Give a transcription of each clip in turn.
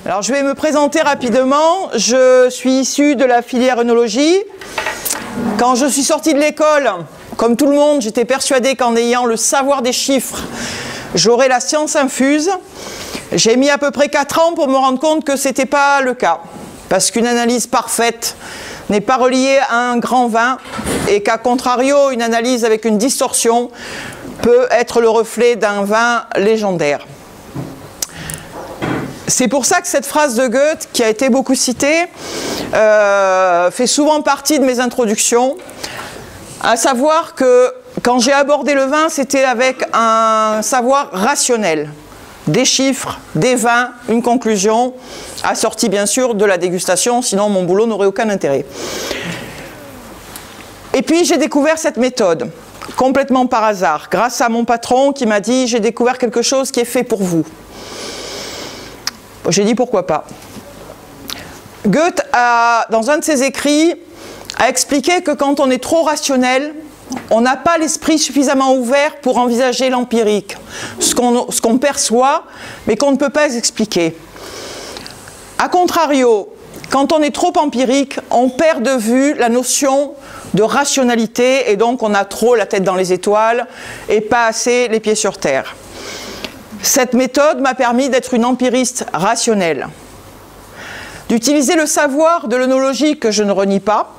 Alors je vais me présenter rapidement. Je suis issue de la filière œnologie. Quand je suis sortie de l'école, comme tout le monde, j'étais persuadée qu'en ayant le savoir des chiffres, j'aurais la science infuse. J'ai mis à peu près 4 ans pour me rendre compte que ce n'était pas le cas. Parce qu'une analyse parfaite n'est pas reliée à un grand vin et qu'à contrario, une analyse avec une distorsion peut être le reflet d'un vin légendaire. C'est pour ça que cette phrase de Goethe, qui a été beaucoup citée, fait souvent partie de mes introductions, à savoir que quand j'ai abordé le vin, c'était avec un savoir rationnel. Des chiffres, des vins, une conclusion, assortie bien sûr de la dégustation, sinon mon boulot n'aurait aucun intérêt. Et puis j'ai découvert cette méthode, complètement par hasard, grâce à mon patron qui m'a dit « j'ai découvert quelque chose qui est fait pour vous ». J'ai dit pourquoi pas. Goethe, dans un de ses écrits, a expliqué que quand on est trop rationnel, on n'a pas l'esprit suffisamment ouvert pour envisager l'empirique, ce qu'on perçoit, mais qu'on ne peut pas expliquer. A contrario, quand on est trop empirique, on perd de vue la notion de rationalité et donc on a trop la tête dans les étoiles et pas assez les pieds sur terre. Cette méthode m'a permis d'être une empiriste rationnelle, d'utiliser le savoir de l'œnologie que je ne renie pas,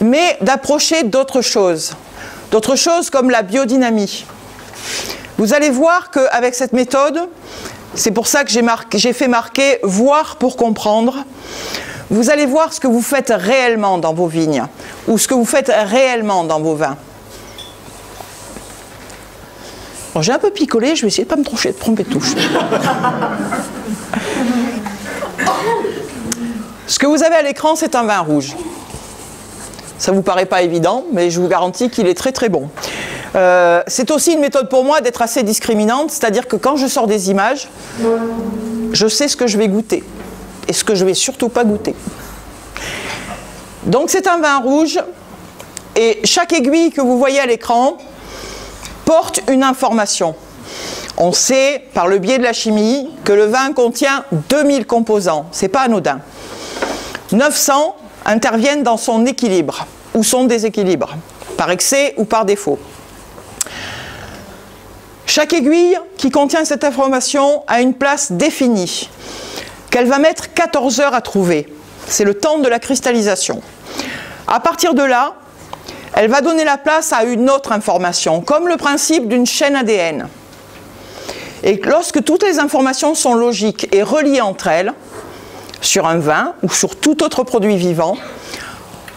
mais d'approcher d'autres choses comme la biodynamie. Vous allez voir qu'avec cette méthode, c'est pour ça que j'ai fait marquer « voir pour comprendre », vous allez voir ce que vous faites réellement dans vos vignes, ou ce que vous faites réellement dans vos vins. Bon, j'ai un peu picolé, je vais essayer de ne pas me tromper de touche. Ce que vous avez à l'écran, c'est un vin rouge. Ça ne vous paraît pas évident, mais je vous garantis qu'il est très très bon. C'est aussi une méthode pour moi d'être assez discriminante, c'est-à-dire que quand je sors des images, je sais ce que je vais goûter et ce que je ne vais surtout pas goûter. Donc c'est un vin rouge et chaque aiguille que vous voyez à l'écran porte une information. On sait par le biais de la chimie que le vin contient 2000 composants, ce n'est pas anodin. 900 interviennent dans son équilibre ou son déséquilibre, par excès ou par défaut. Chaque aiguille qui contient cette information a une place définie, qu'elle va mettre 14 heures à trouver. C'est le temps de la cristallisation. À partir de là, elle va donner la place à une autre information, comme le principe d'une chaîne ADN. Et lorsque toutes les informations sont logiques et reliées entre elles, sur un vin ou sur tout autre produit vivant,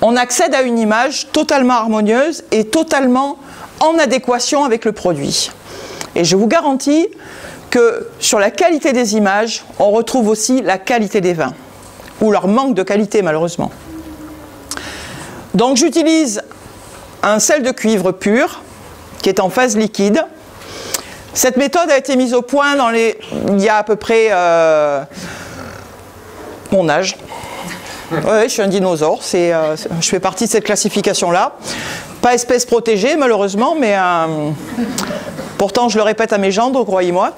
on accède à une image totalement harmonieuse et totalement en adéquation avec le produit. Et je vous garantis que sur la qualité des images, on retrouve aussi la qualité des vins, ou leur manque de qualité malheureusement. Donc j'utilise un sel de cuivre pur, qui est en phase liquide. Cette méthode a été mise au point il y a à peu près mon âge. Ouais, je suis un dinosaure, je fais partie de cette classification-là. Pas espèce protégée malheureusement, mais pourtant je le répète à mes gendres, croyez-moi.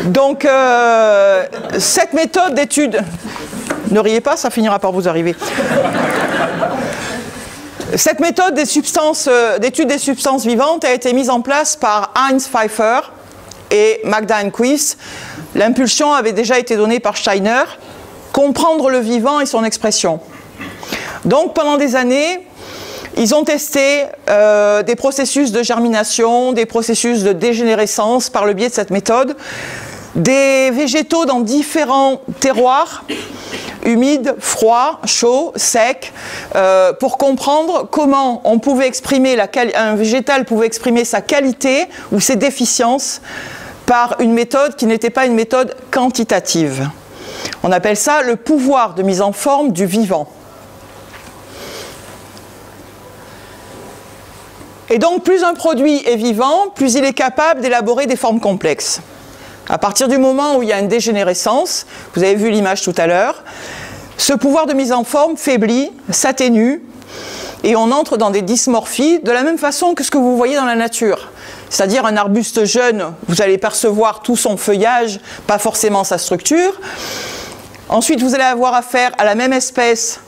Donc cette méthode d'étude, ne riez pas, ça finira par vous arriver. Cette méthode d'étude des substances vivantes a été mise en place par Heinz Pfeiffer et Magda Enquist. L'impulsion avait déjà été donnée par Steiner. Comprendre le vivant et son expression. Donc pendant des années, ils ont testé des processus de germination, des processus de dégénérescence par le biais de cette méthode, des végétaux dans différents terroirs, humides, froids, chauds, secs, pour comprendre comment on pouvait exprimer un végétal pouvait exprimer sa qualité ou ses déficiences par une méthode qui n'était pas une méthode quantitative. On appelle ça le pouvoir de mise en forme du vivant. Et donc, plus un produit est vivant, plus il est capable d'élaborer des formes complexes. À partir du moment où il y a une dégénérescence, vous avez vu l'image tout à l'heure, ce pouvoir de mise en forme faiblit, s'atténue, et on entre dans des dysmorphies de la même façon que ce que vous voyez dans la nature. C'est-à-dire un arbuste jeune, vous allez percevoir tout son feuillage, pas forcément sa structure. Ensuite, vous allez avoir affaire à la même espèce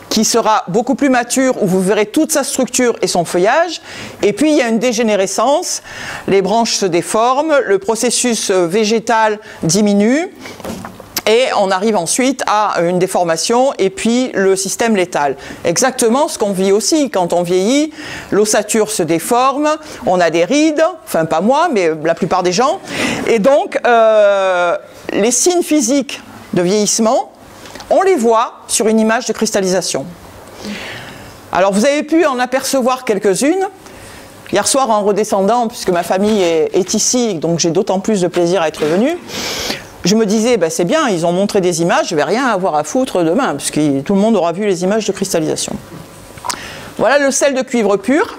qui sera beaucoup plus mature, où vous verrez toute sa structure et son feuillage. Et puis, il y a une dégénérescence, les branches se déforment, le processus végétal diminue, et on arrive ensuite à une déformation, et puis le système létal. Exactement ce qu'on vit aussi. Quand on vieillit, l'ossature se déforme, on a des rides, enfin pas moi, mais la plupart des gens. Et donc, les signes physiques de vieillissement, on les voit sur une image de cristallisation. Alors vous avez pu en apercevoir quelques-unes. Hier soir en redescendant, puisque ma famille est ici, donc j'ai d'autant plus de plaisir à être venu, je me disais, ben c'est bien, ils ont montré des images, je ne vais rien avoir à foutre demain, puisque tout le monde aura vu les images de cristallisation. Voilà le sel de cuivre pur.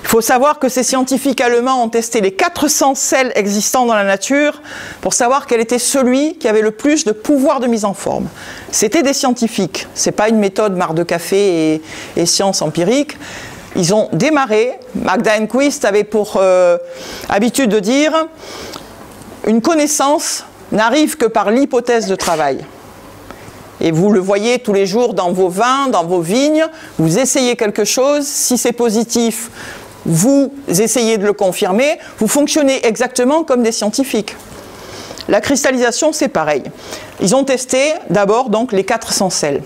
Il faut savoir que ces scientifiques allemands ont testé les 400 sels existants dans la nature pour savoir quel était celui qui avait le plus de pouvoir de mise en forme. C'était des scientifiques, ce n'est pas une méthode marc de café et science empirique. Ils ont démarré, Magda Enquist avait pour habitude de dire « Une connaissance n'arrive que par l'hypothèse de travail ». Et vous le voyez tous les jours dans vos vins, dans vos vignes, vous essayez quelque chose, si c'est positif, vous essayez de le confirmer, vous fonctionnez exactement comme des scientifiques. La cristallisation, c'est pareil. Ils ont testé d'abord donc les 400 sels.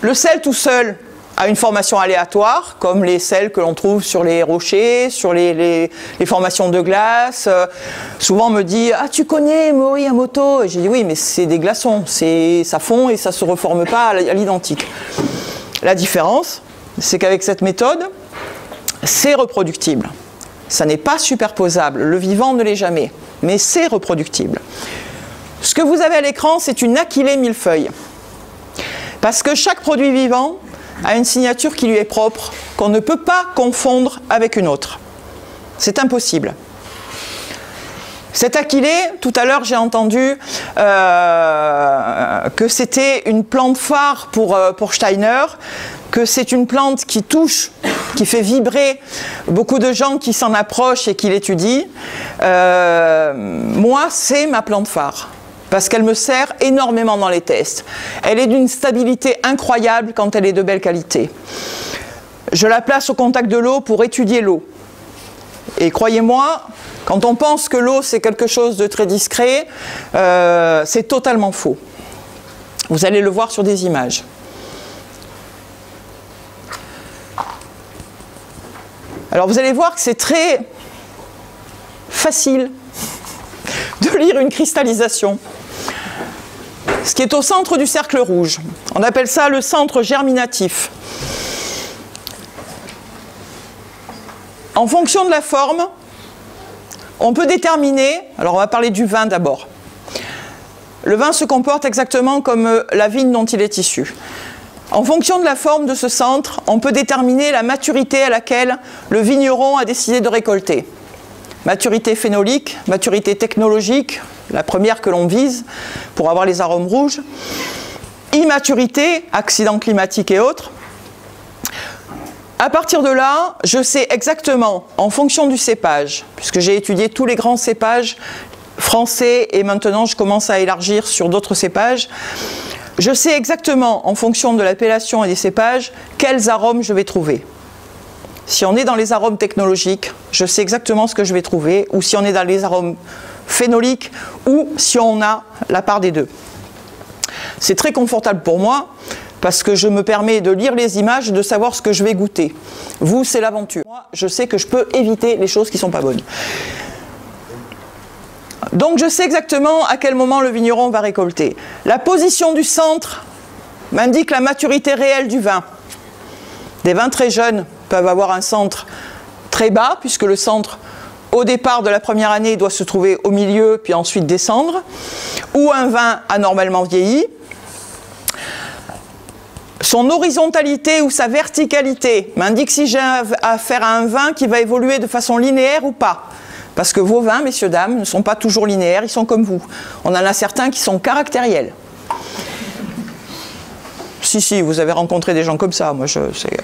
Le sel tout seul a une formation aléatoire, comme les sels que l'on trouve sur les rochers, sur les formations de glace. Souvent on me dit « Ah, tu connais Morimoto ?» Et j'ai dit « Oui, mais c'est des glaçons, ça fond et ça ne se reforme pas à l'identique. » La différence, c'est qu'avec cette méthode, c'est reproductible. Ça n'est pas superposable, le vivant ne l'est jamais, mais c'est reproductible. Ce que vous avez à l'écran, c'est une achillée millefeuille. Parce que chaque produit vivant a une signature qui lui est propre, qu'on ne peut pas confondre avec une autre. C'est impossible. Cette achillée, tout à l'heure j'ai entendu que c'était une plante phare pour Steiner, que c'est une plante qui touche, qui fait vibrer beaucoup de gens qui s'en approchent et qui l'étudient. Moi, c'est ma plante phare. Parce qu'elle me sert énormément dans les tests. Elle est d'une stabilité incroyable quand elle est de belle qualité. Je la place au contact de l'eau pour étudier l'eau. Et croyez-moi, quand on pense que l'eau c'est quelque chose de très discret, c'est totalement faux. Vous allez le voir sur des images. Alors vous allez voir que c'est très facile de lire une cristallisation. Ce qui est au centre du cercle rouge. On appelle ça le centre germinatif. En fonction de la forme, on peut déterminer, alors on va parler du vin d'abord. Le vin se comporte exactement comme la vigne dont il est issu. En fonction de la forme de ce centre, on peut déterminer la maturité à laquelle le vigneron a décidé de récolter. Maturité phénolique, maturité technologique, la première que l'on vise pour avoir les arômes rouges. Immaturité, accidents climatiques et autres. À partir de là, je sais exactement, en fonction du cépage, puisque j'ai étudié tous les grands cépages français et maintenant je commence à élargir sur d'autres cépages, je sais exactement, en fonction de l'appellation et des cépages, quels arômes je vais trouver. Si on est dans les arômes technologiques, je sais exactement ce que je vais trouver, ou si on est dans les arômes phénoliques, ou si on a la part des deux. C'est très confortable pour moi, parce que je me permets de lire les images et de savoir ce que je vais goûter. Vous, c'est l'aventure. Moi, je sais que je peux éviter les choses qui ne sont pas bonnes. Donc je sais exactement à quel moment le vigneron va récolter. La position du centre m'indique la maturité réelle du vin. Des vins très jeunes peuvent avoir un centre très bas, puisque le centre, au départ de la première année, doit se trouver au milieu, puis ensuite descendre, ou un vin anormalement vieilli. Son horizontalité ou sa verticalité m'indique si j'ai affaire à un vin qui va évoluer de façon linéaire ou pas. Parce que vos vins, messieurs, dames, ne sont pas toujours linéaires, ils sont comme vous. On en a certains qui sont caractériels. Si, vous avez rencontré des gens comme ça, moi je sais.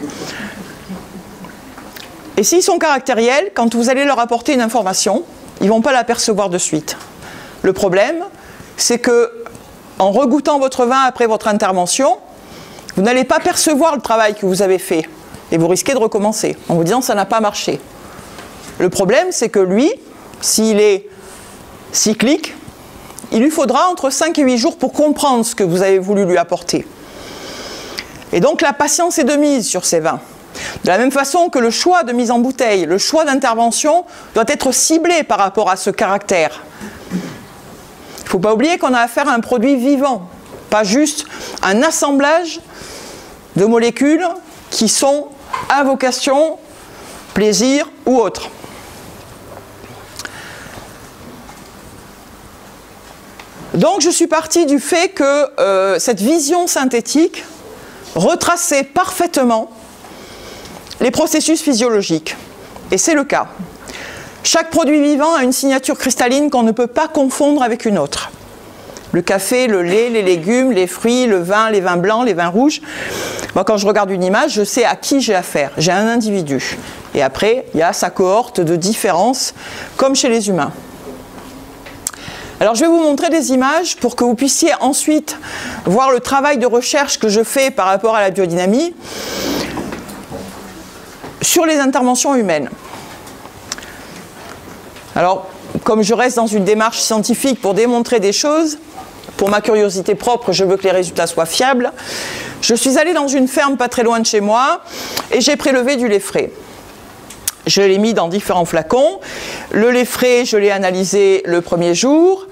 Et s'ils sont caractériels, quand vous allez leur apporter une information, ils ne vont pas la percevoir de suite. Le problème, c'est que en regoûtant votre vin après votre intervention, vous n'allez pas percevoir le travail que vous avez fait. Et vous risquez de recommencer en vous disant ça n'a pas marché. Le problème, c'est que lui, s'il est cyclique, il lui faudra entre 5 et 8 jours pour comprendre ce que vous avez voulu lui apporter. Et donc la patience est de mise sur ces vins. De la même façon que le choix de mise en bouteille, le choix d'intervention doit être ciblé par rapport à ce caractère. Il ne faut pas oublier qu'on a affaire à un produit vivant, pas juste un assemblage de molécules qui sont à vocation, plaisir ou autre. Donc je suis partie du fait que cette vision synthétique retraçait parfaitement les processus physiologiques. Et c'est le cas. Chaque produit vivant a une signature cristalline qu'on ne peut pas confondre avec une autre. Le café, le lait, les légumes, les fruits, le vin, les vins blancs, les vins rouges. Moi, quand je regarde une image, je sais à qui j'ai affaire. J'ai un individu. Et après, il y a sa cohorte de différences, comme chez les humains. Alors, je vais vous montrer des images pour que vous puissiez ensuite voir le travail de recherche que je fais par rapport à la biodynamie sur les interventions humaines. Alors, comme je reste dans une démarche scientifique pour démontrer des choses, pour ma curiosité propre, je veux que les résultats soient fiables, je suis allée dans une ferme pas très loin de chez moi et j'ai prélevé du lait frais. Je l'ai mis dans différents flacons. Le lait frais, je l'ai analysé le premier jour.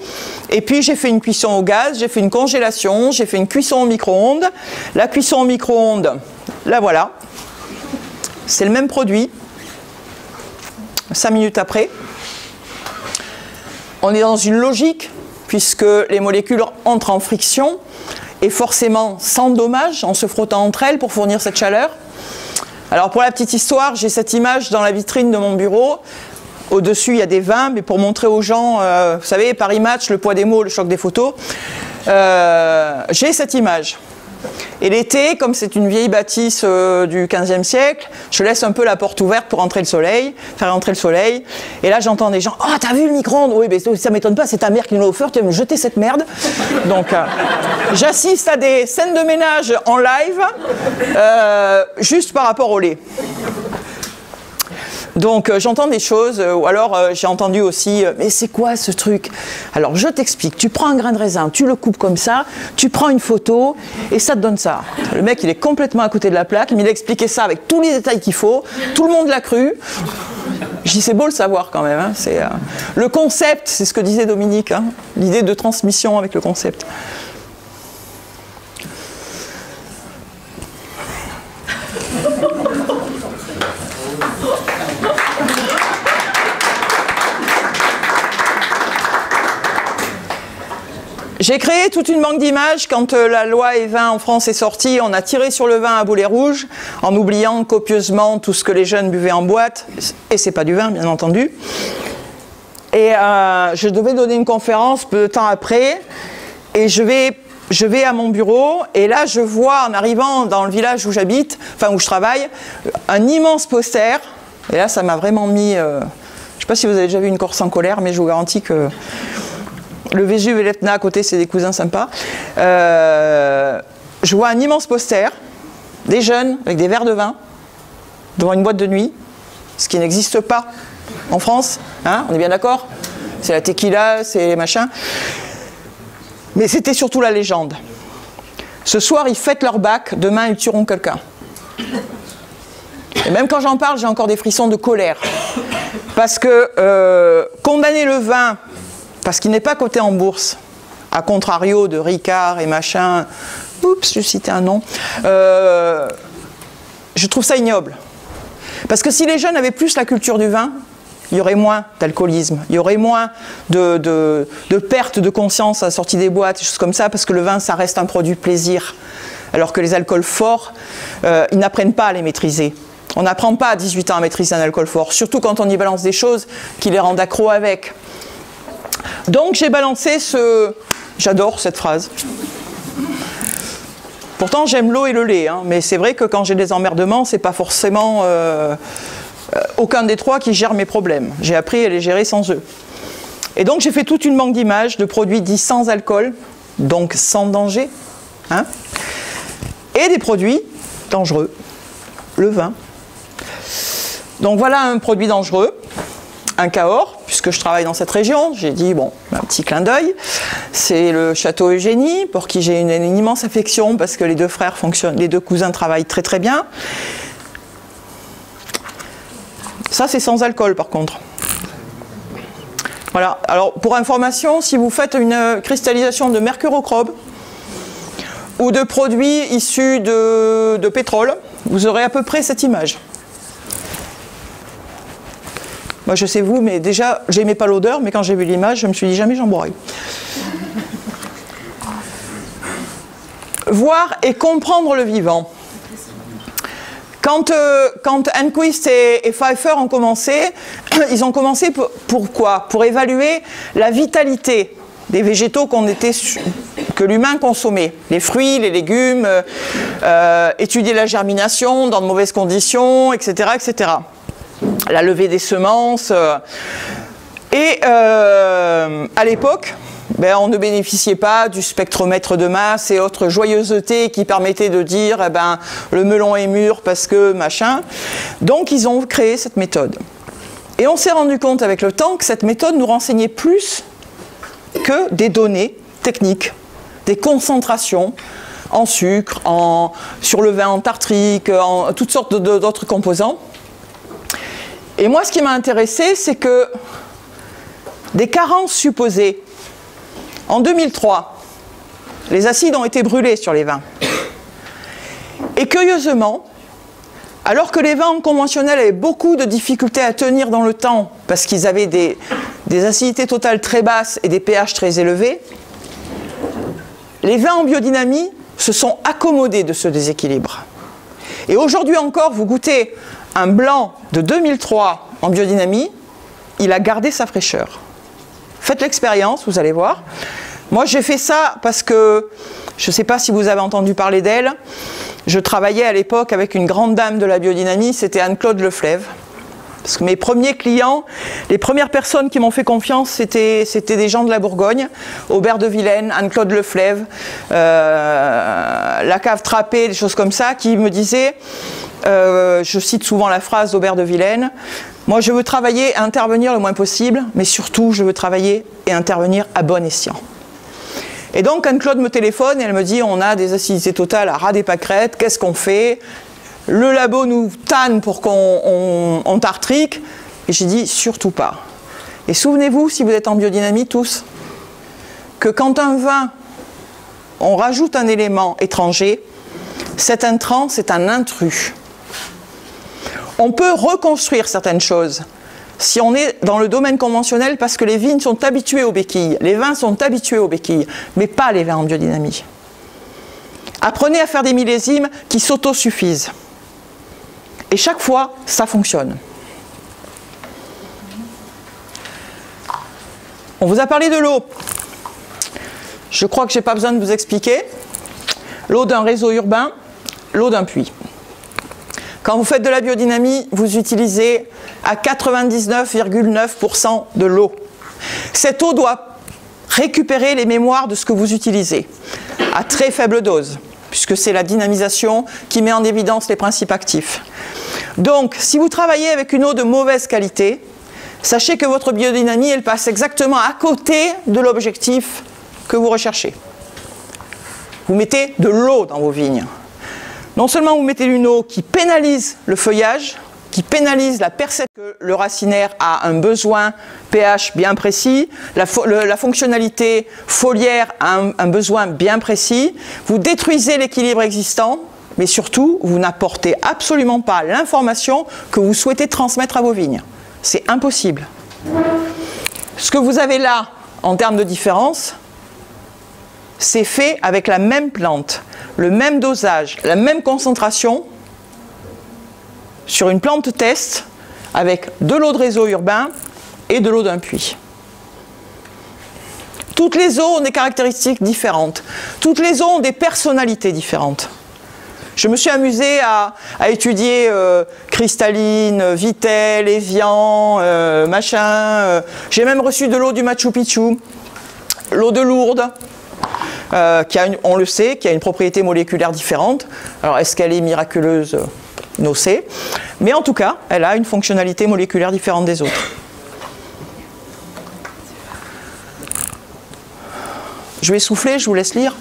Et puis j'ai fait une cuisson au gaz, j'ai fait une congélation, j'ai fait une cuisson au micro-ondes. La cuisson au micro-ondes, la voilà. C'est le même produit. 5 minutes après. On est dans une logique, puisque les molécules entrent en friction, et forcément sans dommage, en se frottant entre elles pour fournir cette chaleur. Alors pour la petite histoire, j'ai cette image dans la vitrine de mon bureau. Au-dessus, il y a des vins, mais pour montrer aux gens, vous savez, Paris Match, le poids des mots, le choc des photos, j'ai cette image. Et l'été, comme c'est une vieille bâtisse du XVe siècle, je laisse un peu la porte ouverte pour entrer le soleil, faire entrer le soleil. Et là, j'entends des gens « Oh, t'as vu le micro-ondes ?» Oui, mais ça m'étonne pas, c'est ta mère qui nous l'a offert, tu vas me jeter cette merde. Donc, j'assiste à des scènes de ménage en live, juste par rapport au lait. Donc j'entends des choses, ou alors j'ai entendu aussi « Mais c'est quoi ce truc ?» Alors je t'explique, tu prends un grain de raisin, tu le coupes comme ça, tu prends une photo et ça te donne ça. Le mec il est complètement à côté de la plaque, mais il a expliqué ça avec tous les détails qu'il faut, tout le monde l'a cru. Je dis c'est beau le savoir quand même, hein. Le concept, c'est ce que disait Dominique, hein, l'idée de transmission avec le concept. J'ai créé toute une banque d'images quand la loi E20 en France est sortie. On a tiré sur le vin à boulet rouge en oubliant copieusement tout ce que les jeunes buvaient en boîte. Et c'est pas du vin, bien entendu. Et je devais donner une conférence peu de temps après. Et je vais à mon bureau. Et là, je vois, en arrivant dans le village où j'habite, enfin où je travaille, un immense poster. Et là, ça m'a vraiment mis... je ne sais pas si vous avez déjà vu une Corse en colère, mais je vous garantis que... Le Vésuve et l'Etna à côté, c'est des cousins sympas. Je vois un immense poster, des jeunes avec des verres de vin, devant une boîte de nuit, ce qui n'existe pas en France, hein, on est bien d'accord? C'est la tequila, c'est les machins. Mais c'était surtout la légende. Ce soir, ils fêtent leur bac, demain, ils tueront quelqu'un. Et même quand j'en parle, j'ai encore des frissons de colère. Parce que condamner le vin... parce qu'il n'est pas coté en bourse, à contrario de Ricard et machin, oups, je citais un nom, je trouve ça ignoble. Parce que si les jeunes avaient plus la culture du vin, il y aurait moins d'alcoolisme, il y aurait moins de perte de conscience à la sortie des boîtes, des choses comme ça, parce que le vin, ça reste un produit plaisir. Alors que les alcools forts, ils n'apprennent pas à les maîtriser. On n'apprend pas à 18 ans à maîtriser un alcool fort, surtout quand on y balance des choses qui les rendent accros avec. Donc j'ai balancé ce... J'adore cette phrase. Pourtant, j'aime l'eau et le lait, hein, mais c'est vrai que quand j'ai des emmerdements, c'est pas forcément aucun des trois qui gère mes problèmes. J'ai appris à les gérer sans eux. Et donc, j'ai fait toute une banque d'images de produits dits sans alcool, donc sans danger, hein, et des produits dangereux, le vin. Donc voilà un produit dangereux, un Cahors, puisque je travaille dans cette région. J'ai dit, bon, un petit clin d'œil. C'est le château Eugénie, pour qui j'ai une immense affection, parce que les deux frères fonctionnent, les deux cousins travaillent très très bien. Ça, c'est sans alcool, par contre. Voilà. Alors, pour information, si vous faites une cristallisation de mercurochrome ou de produits issus de pétrole, vous aurez à peu près cette image. Moi, je sais vous, mais déjà, j'aimais pas l'odeur, mais quand j'ai vu l'image, je me suis dit jamais j'en boirai. Voir et comprendre le vivant. Quand Enquist et Pfeiffer ont commencé, ils ont commencé pour quoi? Pour évaluer la vitalité des végétaux que l'humain consommait. Les fruits, les légumes, étudier la germination dans de mauvaises conditions, etc., etc. La levée des semences. Et à l'époque, ben, on ne bénéficiait pas du spectromètre de masse et autres joyeusetés qui permettaient de dire eh ben, le melon est mûr parce que machin. Donc ils ont créé cette méthode. Et on s'est rendu compte avec le temps que cette méthode nous renseignait plus que des données techniques, des concentrations en sucre, sur le vin en tartrique, en toutes sortes d'autres composants. Et moi, ce qui m'a intéressé, c'est que des carences supposées. En 2003, les acides ont été brûlés sur les vins. Et curieusement, alors que les vins conventionnels avaient beaucoup de difficultés à tenir dans le temps, parce qu'ils avaient des acidités totales très basses et des pH très élevés, les vins en biodynamie se sont accommodés de ce déséquilibre. Et aujourd'hui encore, vous goûtez un blanc de 2003 en biodynamie, il a gardé sa fraîcheur. Faites l'expérience, vous allez voir. Moi, j'ai fait ça parce que, je ne sais pas si vous avez entendu parler d'elle, je travaillais à l'époque avec une grande dame de la biodynamie, c'était Anne-Claude Leflève. Parce que mes premiers clients, les premières personnes qui m'ont fait confiance, c'était des gens de la Bourgogne, Aubert de Vilaine, Anne-Claude Leflève, la cave Trappée, des choses comme ça, qui me disaient, je cite souvent la phrase d'Aubert de Vilaine, moi je veux travailler et intervenir le moins possible, mais surtout je veux travailler et intervenir à bon escient. Et donc Anne-Claude me téléphone et elle me dit, on a des acidités totales à ras des pâquerettes, qu'est-ce qu'on fait ? Le labo nous tanne pour qu'on tartrique. Et j'ai dit, surtout pas. Et souvenez-vous, si vous êtes en biodynamie tous, que quand un vin, on rajoute un élément étranger, cet intrant, c'est un intrus. On peut reconstruire certaines choses si on est dans le domaine conventionnel parce que les vignes sont habituées aux béquilles, les vins sont habitués aux béquilles, mais pas les vins en biodynamie. Apprenez à faire des millésimes qui s'autosuffisent. Et chaque fois, ça fonctionne. On vous a parlé de l'eau. Je crois que je n'ai pas besoin de vous expliquer. L'eau d'un réseau urbain, l'eau d'un puits. Quand vous faites de la biodynamie, vous utilisez à 99,9% de l'eau. Cette eau doit récupérer les mémoires de ce que vous utilisez, à très faible dose, puisque c'est la dynamisation qui met en évidence les principes actifs. Donc, si vous travaillez avec une eau de mauvaise qualité, sachez que votre biodynamie, elle passe exactement à côté de l'objectif que vous recherchez. Vous mettez de l'eau dans vos vignes. Non seulement vous mettez une eau qui pénalise le feuillage, qui pénalise la perception que le racinaire a un besoin pH bien précis, la fonctionnalité foliaire a un besoin bien précis, vous détruisez l'équilibre existant, mais surtout, vous n'apportez absolument pas l'information que vous souhaitez transmettre à vos vignes. C'est impossible. Ce que vous avez là, en termes de différence, c'est fait avec la même plante, le même dosage, la même concentration, sur une plante test, avec de l'eau de réseau urbain et de l'eau d'un puits. Toutes les eaux ont des caractéristiques différentes. Toutes les eaux ont des personnalités différentes. Je me suis amusée à étudier cristalline, Vittel, Evian, machin. J'ai même reçu de l'eau du Machu Picchu, l'eau de Lourdes, on le sait, qui a une propriété moléculaire différente. Alors, est-ce qu'elle est miraculeuse? No sait. Mais en tout cas, elle a une fonctionnalité moléculaire différente des autres. Je vais souffler, je vous laisse lire.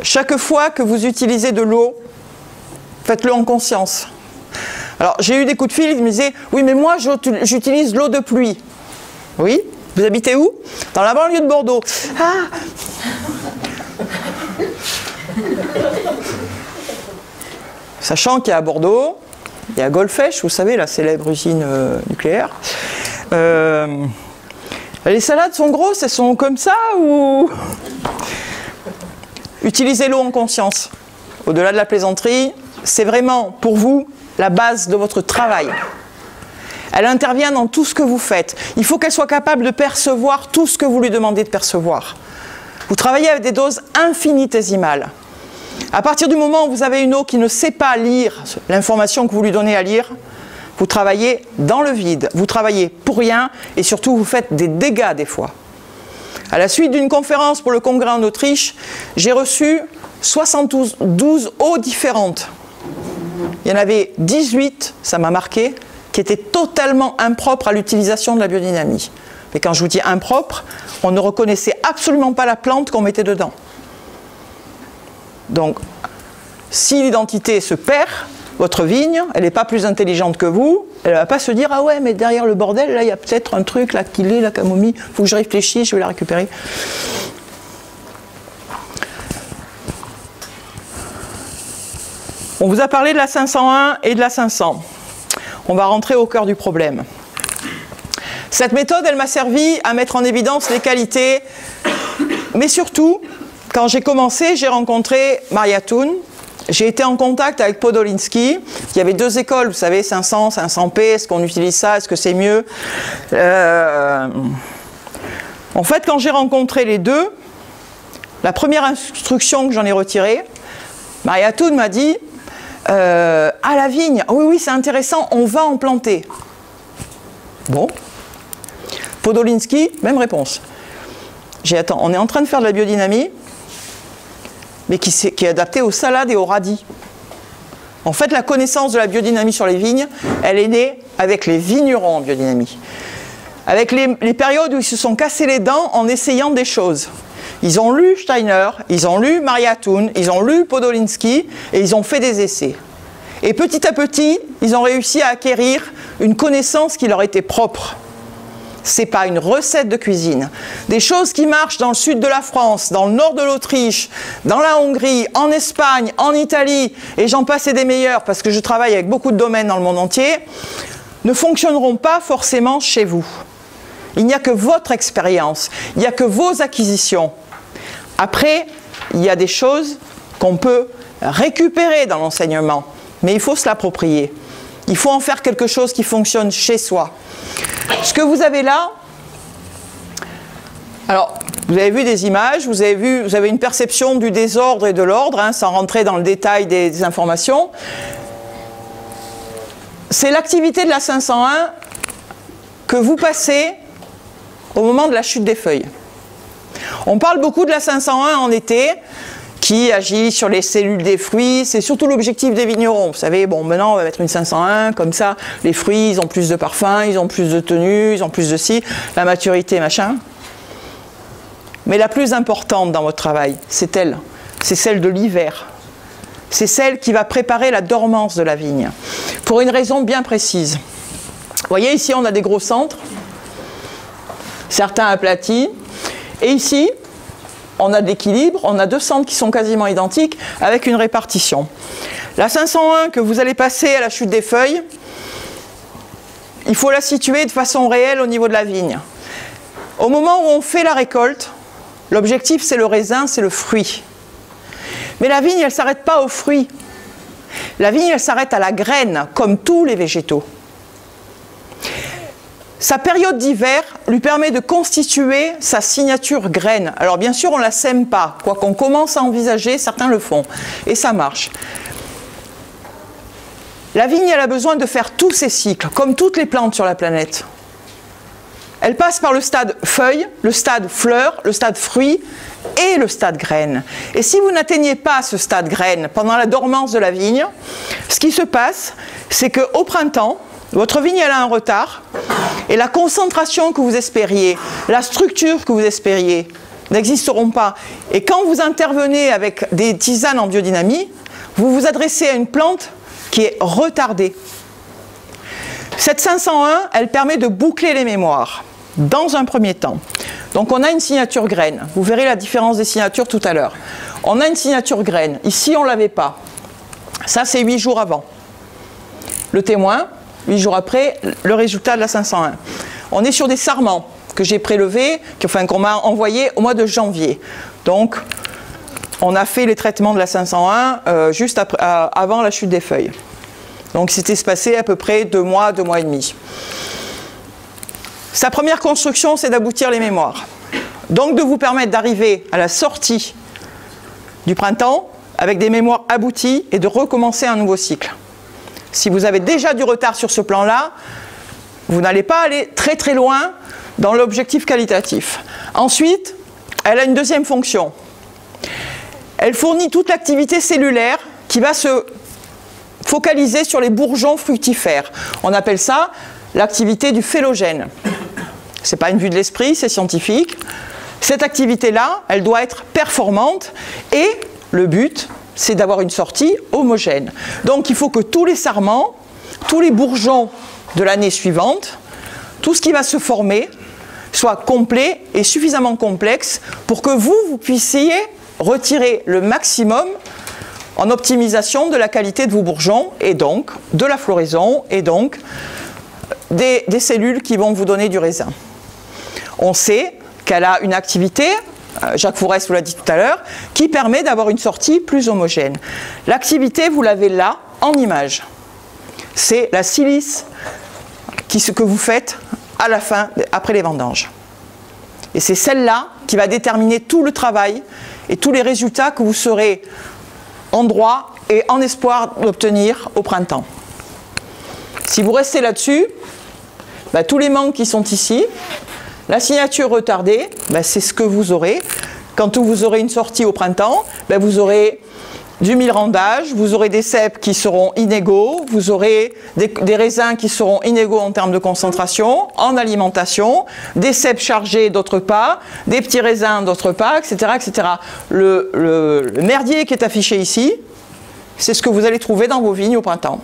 Chaque fois que vous utilisez de l'eau, faites-le en conscience. Alors, j'ai eu des coups de fil, ils me disaient « Oui, mais moi, j'utilise l'eau de pluie. » Oui? Vous habitez où? Dans la banlieue de Bordeaux. Ah! Sachant qu'il y a à Bordeaux, il y a Golfech, vous savez, la célèbre usine nucléaire. Les salades sont grosses, elles sont comme ça ou... Utilisez l'eau en conscience. Au-delà de la plaisanterie, c'est vraiment pour vous la base de votre travail. Elle intervient dans tout ce que vous faites. Il faut qu'elle soit capable de percevoir tout ce que vous lui demandez de percevoir. Vous travaillez avec des doses infinitésimales. À partir du moment où vous avez une eau qui ne sait pas lire l'information que vous lui donnez à lire, vous travaillez dans le vide, vous travaillez pour rien et surtout vous faites des dégâts des fois. À la suite d'une conférence pour le congrès en Autriche, j'ai reçu 72 eaux différentes. Il y en avait 18, ça m'a marqué, qui étaient totalement impropres à l'utilisation de la biodynamie. Mais quand je vous dis impropre, on ne reconnaissait absolument pas la plante qu'on mettait dedans. Donc, si l'identité se perd, votre vigne, elle n'est pas plus intelligente que vous, elle ne va pas se dire « Ah ouais, mais derrière le bordel, là, il y a peut-être un truc, là, qu'il est, la camomille, il faut que je réfléchisse, je vais la récupérer. » On vous a parlé de la 501 et de la 500. On va rentrer au cœur du problème. Cette méthode, elle m'a servi à mettre en évidence les qualités, mais surtout, quand j'ai commencé, j'ai rencontré Maria Thun. J'ai été en contact avec Podoliński. Il y avait deux écoles, vous savez, 500, 500p, est-ce qu'on utilise ça, est-ce que c'est mieux? En fait, quand j'ai rencontré les deux, la première instruction que j'en ai retirée, Maria Thun m'a dit à la vigne, oui, oui, c'est intéressant, on va en planter. Bon. Podoliński, même réponse. J'ai attends, on est en train de faire de la biodynamie, mais qui est adaptée aux salades et aux radis. En fait, la connaissance de la biodynamie sur les vignes, elle est née avec les vignerons en biodynamie. Avec les périodes où ils se sont cassés les dents en essayant des choses. Ils ont lu Steiner, ils ont lu Maria Thun, ils ont lu Podoliński et ils ont fait des essais. Et petit à petit, ils ont réussi à acquérir une connaissance qui leur était propre. Ce n'est pas une recette de cuisine. Des choses qui marchent dans le sud de la France, dans le nord de l'Autriche, dans la Hongrie, en Espagne, en Italie, et j'en passe et des meilleurs parce que je travaille avec beaucoup de domaines dans le monde entier, ne fonctionneront pas forcément chez vous. Il n'y a que votre expérience, il n'y a que vos acquisitions. Après, il y a des choses qu'on peut récupérer dans l'enseignement, mais il faut se l'approprier. Il faut en faire quelque chose qui fonctionne chez soi. Ce que vous avez là, alors vous avez vu des images, vous avez une perception du désordre et de l'ordre, hein, sans rentrer dans le détail des informations. C'est l'activité de la 501 que vous passez au moment de la chute des feuilles. On parle beaucoup de la 501 en été, qui agit sur les cellules des fruits, c'est surtout l'objectif des vignerons. Vous savez, bon, maintenant on va mettre une 501, comme ça, les fruits, ils ont plus de parfum, ils ont plus de tenue, ils ont plus de ci, la maturité, machin. Mais la plus importante dans votre travail, c'est elle. C'est celle de l'hiver. C'est celle qui va préparer la dormance de la vigne. Pour une raison bien précise. Vous voyez, ici, on a des gros centres, certains aplatis, et ici, on a de l'équilibre, on a deux centres qui sont quasiment identiques avec une répartition. La 501 que vous allez passer à la chute des feuilles, il faut la situer de façon réelle au niveau de la vigne. Au moment où on fait la récolte, l'objectif c'est le raisin, c'est le fruit. Mais la vigne, elle ne s'arrête pas au fruit. La vigne, elle s'arrête à la graine, comme tous les végétaux. Sa période d'hiver lui permet de constituer sa signature graine. Alors bien sûr, on ne la sème pas, quoi qu'on commence à envisager, certains le font, et ça marche. La vigne, elle a besoin de faire tous ces cycles, comme toutes les plantes sur la planète. Elle passe par le stade feuille, le stade fleur, le stade fruit et le stade graine. Et si vous n'atteignez pas ce stade graine pendant la dormance de la vigne, ce qui se passe, c'est qu'au printemps, votre vigne elle a un retard et la concentration que vous espériez, la structure que vous espériez n'existeront pas. Et quand vous intervenez avec des tisanes en biodynamie, vous vous adressez à une plante qui est retardée. Cette 501, elle permet de boucler les mémoires dans un premier temps. Donc on a une signature graine. Vous verrez la différence des signatures tout à l'heure. On a une signature graine. Ici, on ne l'avait pas. Ça, c'est 8 jours avant. Le témoin, 8 jours après, le résultat de la 501. On est sur des sarments que j'ai prélevés, qu'on m'a envoyés au mois de janvier. Donc, on a fait les traitements de la 501 juste après, avant la chute des feuilles. Donc, c'était espacé à peu près 2 mois, 2 mois et demi. Sa première construction, c'est d'aboutir les mémoires. Donc, de vous permettre d'arriver à la sortie du printemps avec des mémoires abouties et de recommencer un nouveau cycle. Si vous avez déjà du retard sur ce plan-là, vous n'allez pas aller très très loin dans l'objectif qualitatif. Ensuite, elle a une deuxième fonction. Elle fournit toute l'activité cellulaire qui va se focaliser sur les bourgeons fructifères. On appelle ça l'activité du phélogène. Ce n'est pas une vue de l'esprit, c'est scientifique. Cette activité-là, elle doit être performante et le but, c'est d'avoir une sortie homogène. Donc il faut que tous les sarments, tous les bourgeons de l'année suivante, tout ce qui va se former, soit complet et suffisamment complexe pour que vous puissiez retirer le maximum en optimisation de la qualité de vos bourgeons et donc de la floraison et donc des cellules qui vont vous donner du raisin. On sait qu'elle a une activité, Jacques Fourès vous l'a dit tout à l'heure, qui permet d'avoir une sortie plus homogène. L'activité, vous l'avez là, en image. C'est la silice que vous faites à la fin, après les vendanges. Et c'est celle-là qui va déterminer tout le travail et tous les résultats que vous serez en droit et en espoir d'obtenir au printemps. Si vous restez là-dessus, tous les manques qui sont ici, la signature retardée, c'est ce que vous aurez. Quand vous aurez une sortie au printemps, vous aurez du milrandage, vous aurez des cèpes qui seront inégaux, vous aurez des raisins qui seront inégaux en termes de concentration, en alimentation, des cèpes chargés d'autre part, des petits raisins d'autre part, etc. etc. Le merdier qui est affiché ici, c'est ce que vous allez trouver dans vos vignes au printemps.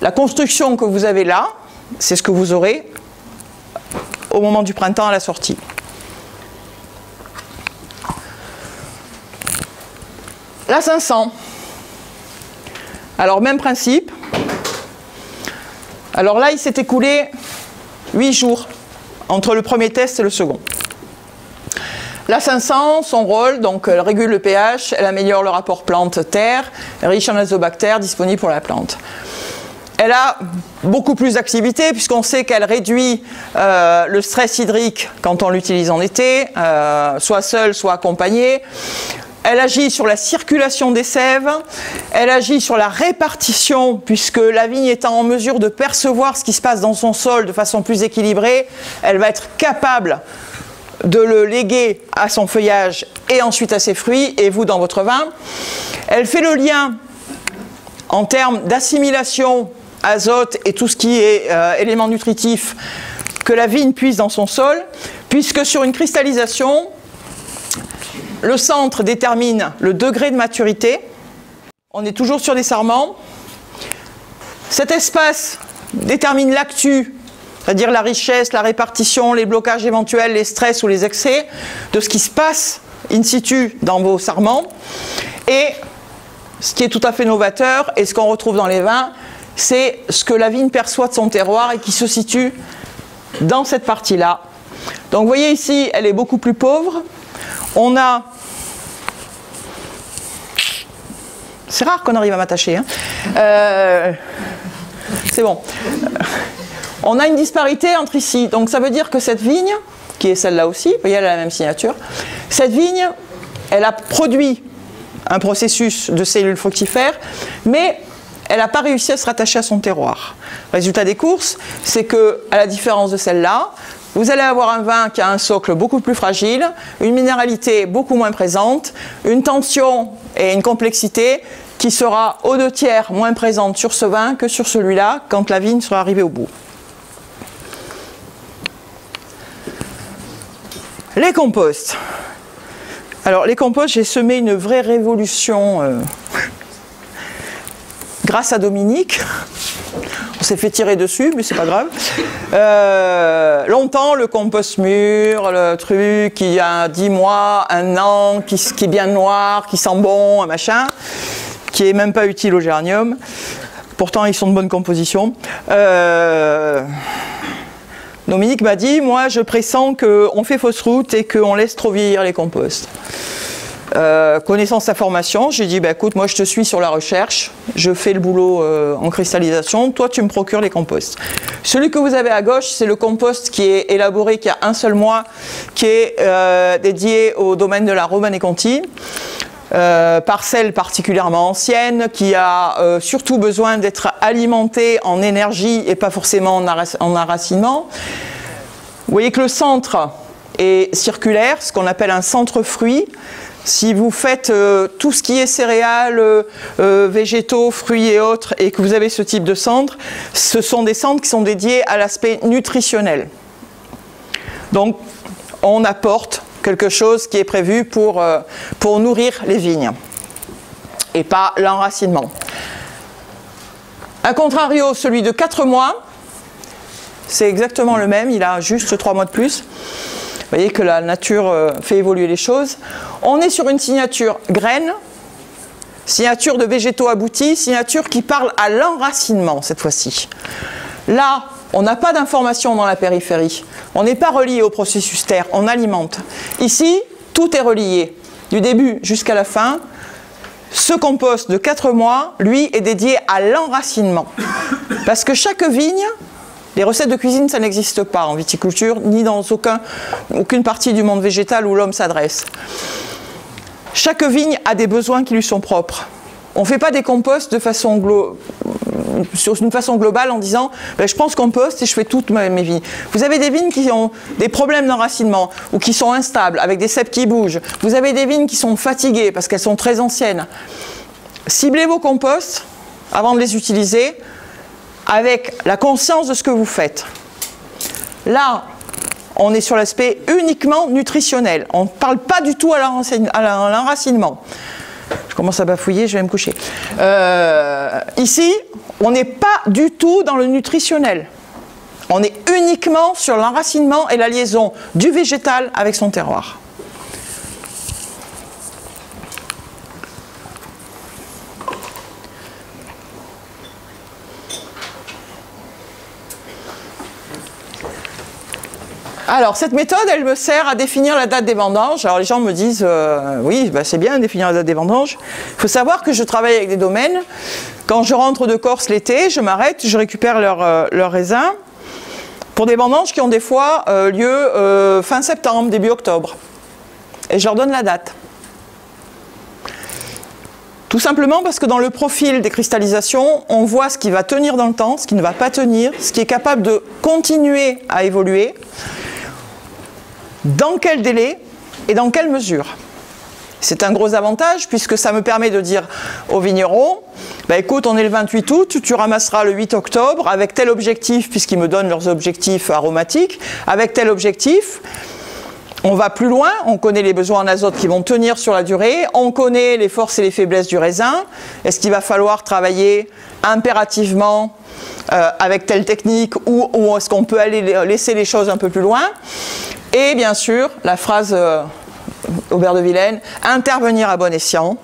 La construction que vous avez là, c'est ce que vous aurez au moment du printemps à la sortie. La 500. Alors, même principe. Alors là, il s'est écoulé 8 jours entre le premier test et le second. La 500, son rôle, donc elle régule le pH, elle améliore le rapport plante-terre, riche en azobactères, disponible pour la plante. Elle a beaucoup plus d'activité puisqu'on sait qu'elle réduit le stress hydrique quand on l'utilise en été, soit seule, soit accompagnée. Elle agit sur la circulation des sèves, elle agit sur la répartition puisque la vigne étant en mesure de percevoir ce qui se passe dans son sol de façon plus équilibrée, elle va être capable de le léguer à son feuillage et ensuite à ses fruits et vous dans votre vin. Elle fait le lien en termes d'assimilation azote et tout ce qui est éléments nutritifs que la vigne puise dans son sol, puisque sur une cristallisation, le centre détermine le degré de maturité. On est toujours sur des sarments. Cet espace détermine l'actu, c'est-à-dire la richesse, la répartition, les blocages éventuels, les stress ou les excès de ce qui se passe in situ dans vos sarments. Et ce qui est tout à fait novateur et ce qu'on retrouve dans les vins, c'est ce que la vigne perçoit de son terroir et qui se situe dans cette partie-là. Donc vous voyez ici, elle est beaucoup plus pauvre. On a... C'est rare qu'on arrive à m'attacher. Hein. C'est bon. On a une disparité entre ici. Donc ça veut dire que cette vigne, qui est celle-là aussi, vous voyez, elle a la même signature, cette vigne, elle a produit un processus de cellules fructifères, mais elle n'a pas réussi à se rattacher à son terroir. Résultat des courses, c'est que, à la différence de celle-là, vous allez avoir un vin qui a un socle beaucoup plus fragile, une minéralité beaucoup moins présente, une tension et une complexité qui sera aux 2/3 moins présente sur ce vin que sur celui-là quand la vigne sera arrivée au bout. Les composts. Alors les composts, j'ai semé une vraie révolution grâce à Dominique. On s'est fait tirer dessus, mais c'est pas grave. Longtemps, le compost mûr, le truc qui a 10 mois, 1 an, qui est bien noir, qui sent bon, un machin, qui est même pas utile au géranium. Pourtant, ils sont de bonne composition. Dominique m'a dit, moi, je pressens qu'on fait fausse route et qu'on laisse trop vieillir les composts. Connaissant sa formation, j'ai dit, bah, écoute, moi je te suis sur la recherche, je fais le boulot en cristallisation, toi tu me procures les composts. Celui que vous avez à gauche, c'est le compost qui est élaboré, qui a 1 seul mois, qui est dédié au domaine de la Romanée-Conti. Parcelle particulièrement ancienne, qui a surtout besoin d'être alimentée en énergie et pas forcément en enracinement. Vous voyez que le centre est circulaire, ce qu'on appelle un centre fruit. Si vous faites tout ce qui est céréales, végétaux, fruits et autres, et que vous avez ce type de centre, ce sont des centres qui sont dédiés à l'aspect nutritionnel. Donc, on apporte quelque chose qui est prévu pour nourrir les vignes, et pas l'enracinement. A contrario, celui de 4 mois, c'est exactement le même, il a juste 3 mois de plus. Vous voyez que la nature fait évoluer les choses. On est sur une signature graine, signature de végétaux aboutis, signature qui parle à l'enracinement cette fois-ci. Là, on n'a pas d'information dans la périphérie. On n'est pas relié au processus terre, on alimente. Ici, tout est relié, du début jusqu'à la fin. Ce compost de 4 mois, lui, est dédié à l'enracinement. Parce que chaque vigne, les recettes de cuisine, ça n'existe pas en viticulture, ni dans aucune partie du monde végétal où l'homme s'adresse. Chaque vigne a des besoins qui lui sont propres. On ne fait pas des composts sur une façon globale en disant ben, je prends ce compost et je fais toutes mes vignes. Vous avez des vignes qui ont des problèmes d'enracinement ou qui sont instables, avec des ceps qui bougent. Vous avez des vignes qui sont fatiguées parce qu'elles sont très anciennes. Ciblez vos composts avant de les utiliser avec la conscience de ce que vous faites. Là, on est sur l'aspect uniquement nutritionnel. On ne parle pas du tout à l'enracinement. Je commence à bafouiller, je vais me coucher. Ici, on n'est pas du tout dans le nutritionnel. On est uniquement sur l'enracinement et la liaison du végétal avec son terroir. Alors, cette méthode, elle me sert à définir la date des vendanges. Alors, les gens me disent, oui, bah, c'est bien de définir la date des vendanges. Il faut savoir que je travaille avec des domaines. Quand je rentre de Corse l'été, je m'arrête, je récupère leurs raisins pour des vendanges qui ont des fois lieu fin septembre, début octobre. Et je leur donne la date. Tout simplement parce que dans le profil des cristallisations, on voit ce qui va tenir dans le temps, ce qui ne va pas tenir, ce qui est capable de continuer à évoluer. Dans quel délai et dans quelle mesure? C'est un gros avantage puisque ça me permet de dire aux vignerons, bah écoute, on est le 28 août, tu ramasseras le 8 octobre avec tel objectif, puisqu'ils me donnent leurs objectifs aromatiques, avec tel objectif. On va plus loin, on connaît les besoins en azote qui vont tenir sur la durée, on connaît les forces et les faiblesses du raisin. Est-ce qu'il va falloir travailler impérativement avec telle technique ou est-ce qu'on peut aller laisser les choses un peu plus loin? Et bien sûr, la phrase Aubert de Vilaine, intervenir à bon escient.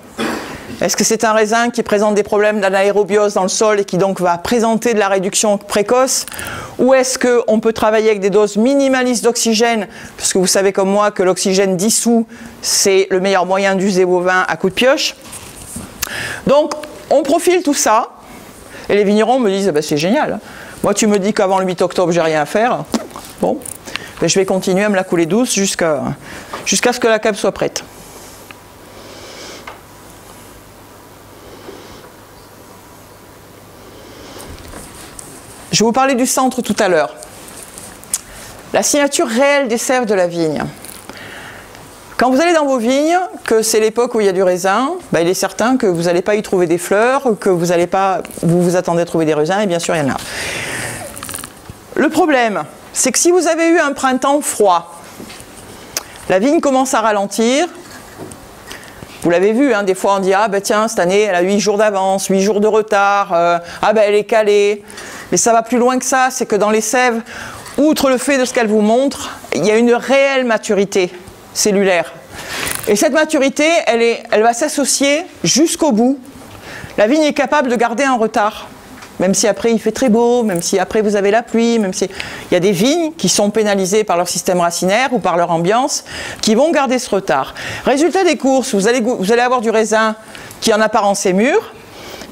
Est-ce que c'est un raisin qui présente des problèmes d'anaérobiose dans le sol et qui donc va présenter de la réduction précoce? Ou est-ce qu'on peut travailler avec des doses minimalistes d'oxygène? Parce que vous savez comme moi que l'oxygène dissous, c'est le meilleur moyen d'user vos vins à coups de pioche. Donc, on profile tout ça. Et les vignerons me disent, bah, c'est génial. Moi, tu me dis qu'avant le 8 octobre, j'ai rien à faire. Bon, ben, je vais continuer à me la couler douce jusqu'à ce que la cave soit prête. Je vais vous parler du centre tout à l'heure. La signature réelle des sèves de la vigne. Quand vous allez dans vos vignes, que c'est l'époque où il y a du raisin, ben il est certain que vous n'allez pas y trouver des fleurs, que vous vous attendez à trouver des raisins, et bien sûr il y en a. Le problème, c'est que si vous avez eu un printemps froid, la vigne commence à ralentir. Vous l'avez vu, hein, des fois on dit « Ah ben tiens, cette année elle a 8 jours d'avance, 8 jours de retard, ah ben elle est calée ». Mais ça va plus loin que ça, c'est que dans les sèves, outre le fait de ce qu'elle vous montre, il y a une réelle maturité cellulaire. Et cette maturité, elle va s'associer jusqu'au bout. La vigne est capable de garder un retard, même si après il fait très beau, même si après vous avez la pluie, même si... Il y a des vignes qui sont pénalisées par leur système racinaire ou par leur ambiance, qui vont garder ce retard. Résultat des courses, vous allez avoir du raisin qui en apparence est mûr,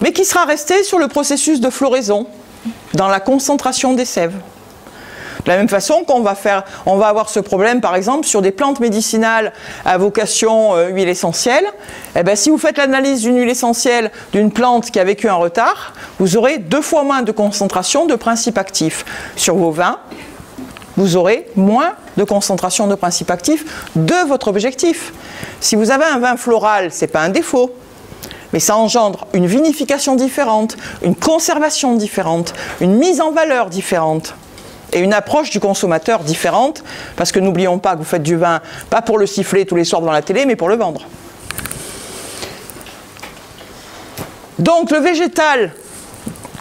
mais qui sera resté sur le processus de floraison, dans la concentration des sèves. De la même façon qu'on on va avoir ce problème par exemple sur des plantes médicinales à vocation huile essentielle. Eh bien, si vous faites l'analyse d'une huile essentielle d'une plante qui a vécu un retard, vous aurez 2 fois moins de concentration de principes actifs. Sur vos vins, vous aurez moins de concentration de principes actifs de votre objectif. Si vous avez un vin floral, ce n'est pas un défaut. Mais ça engendre une vinification différente, une conservation différente, une mise en valeur différente et une approche du consommateur différente, parce que n'oublions pas que vous faites du vin, pas pour le siffler tous les soirs devant la télé, mais pour le vendre. Donc le végétal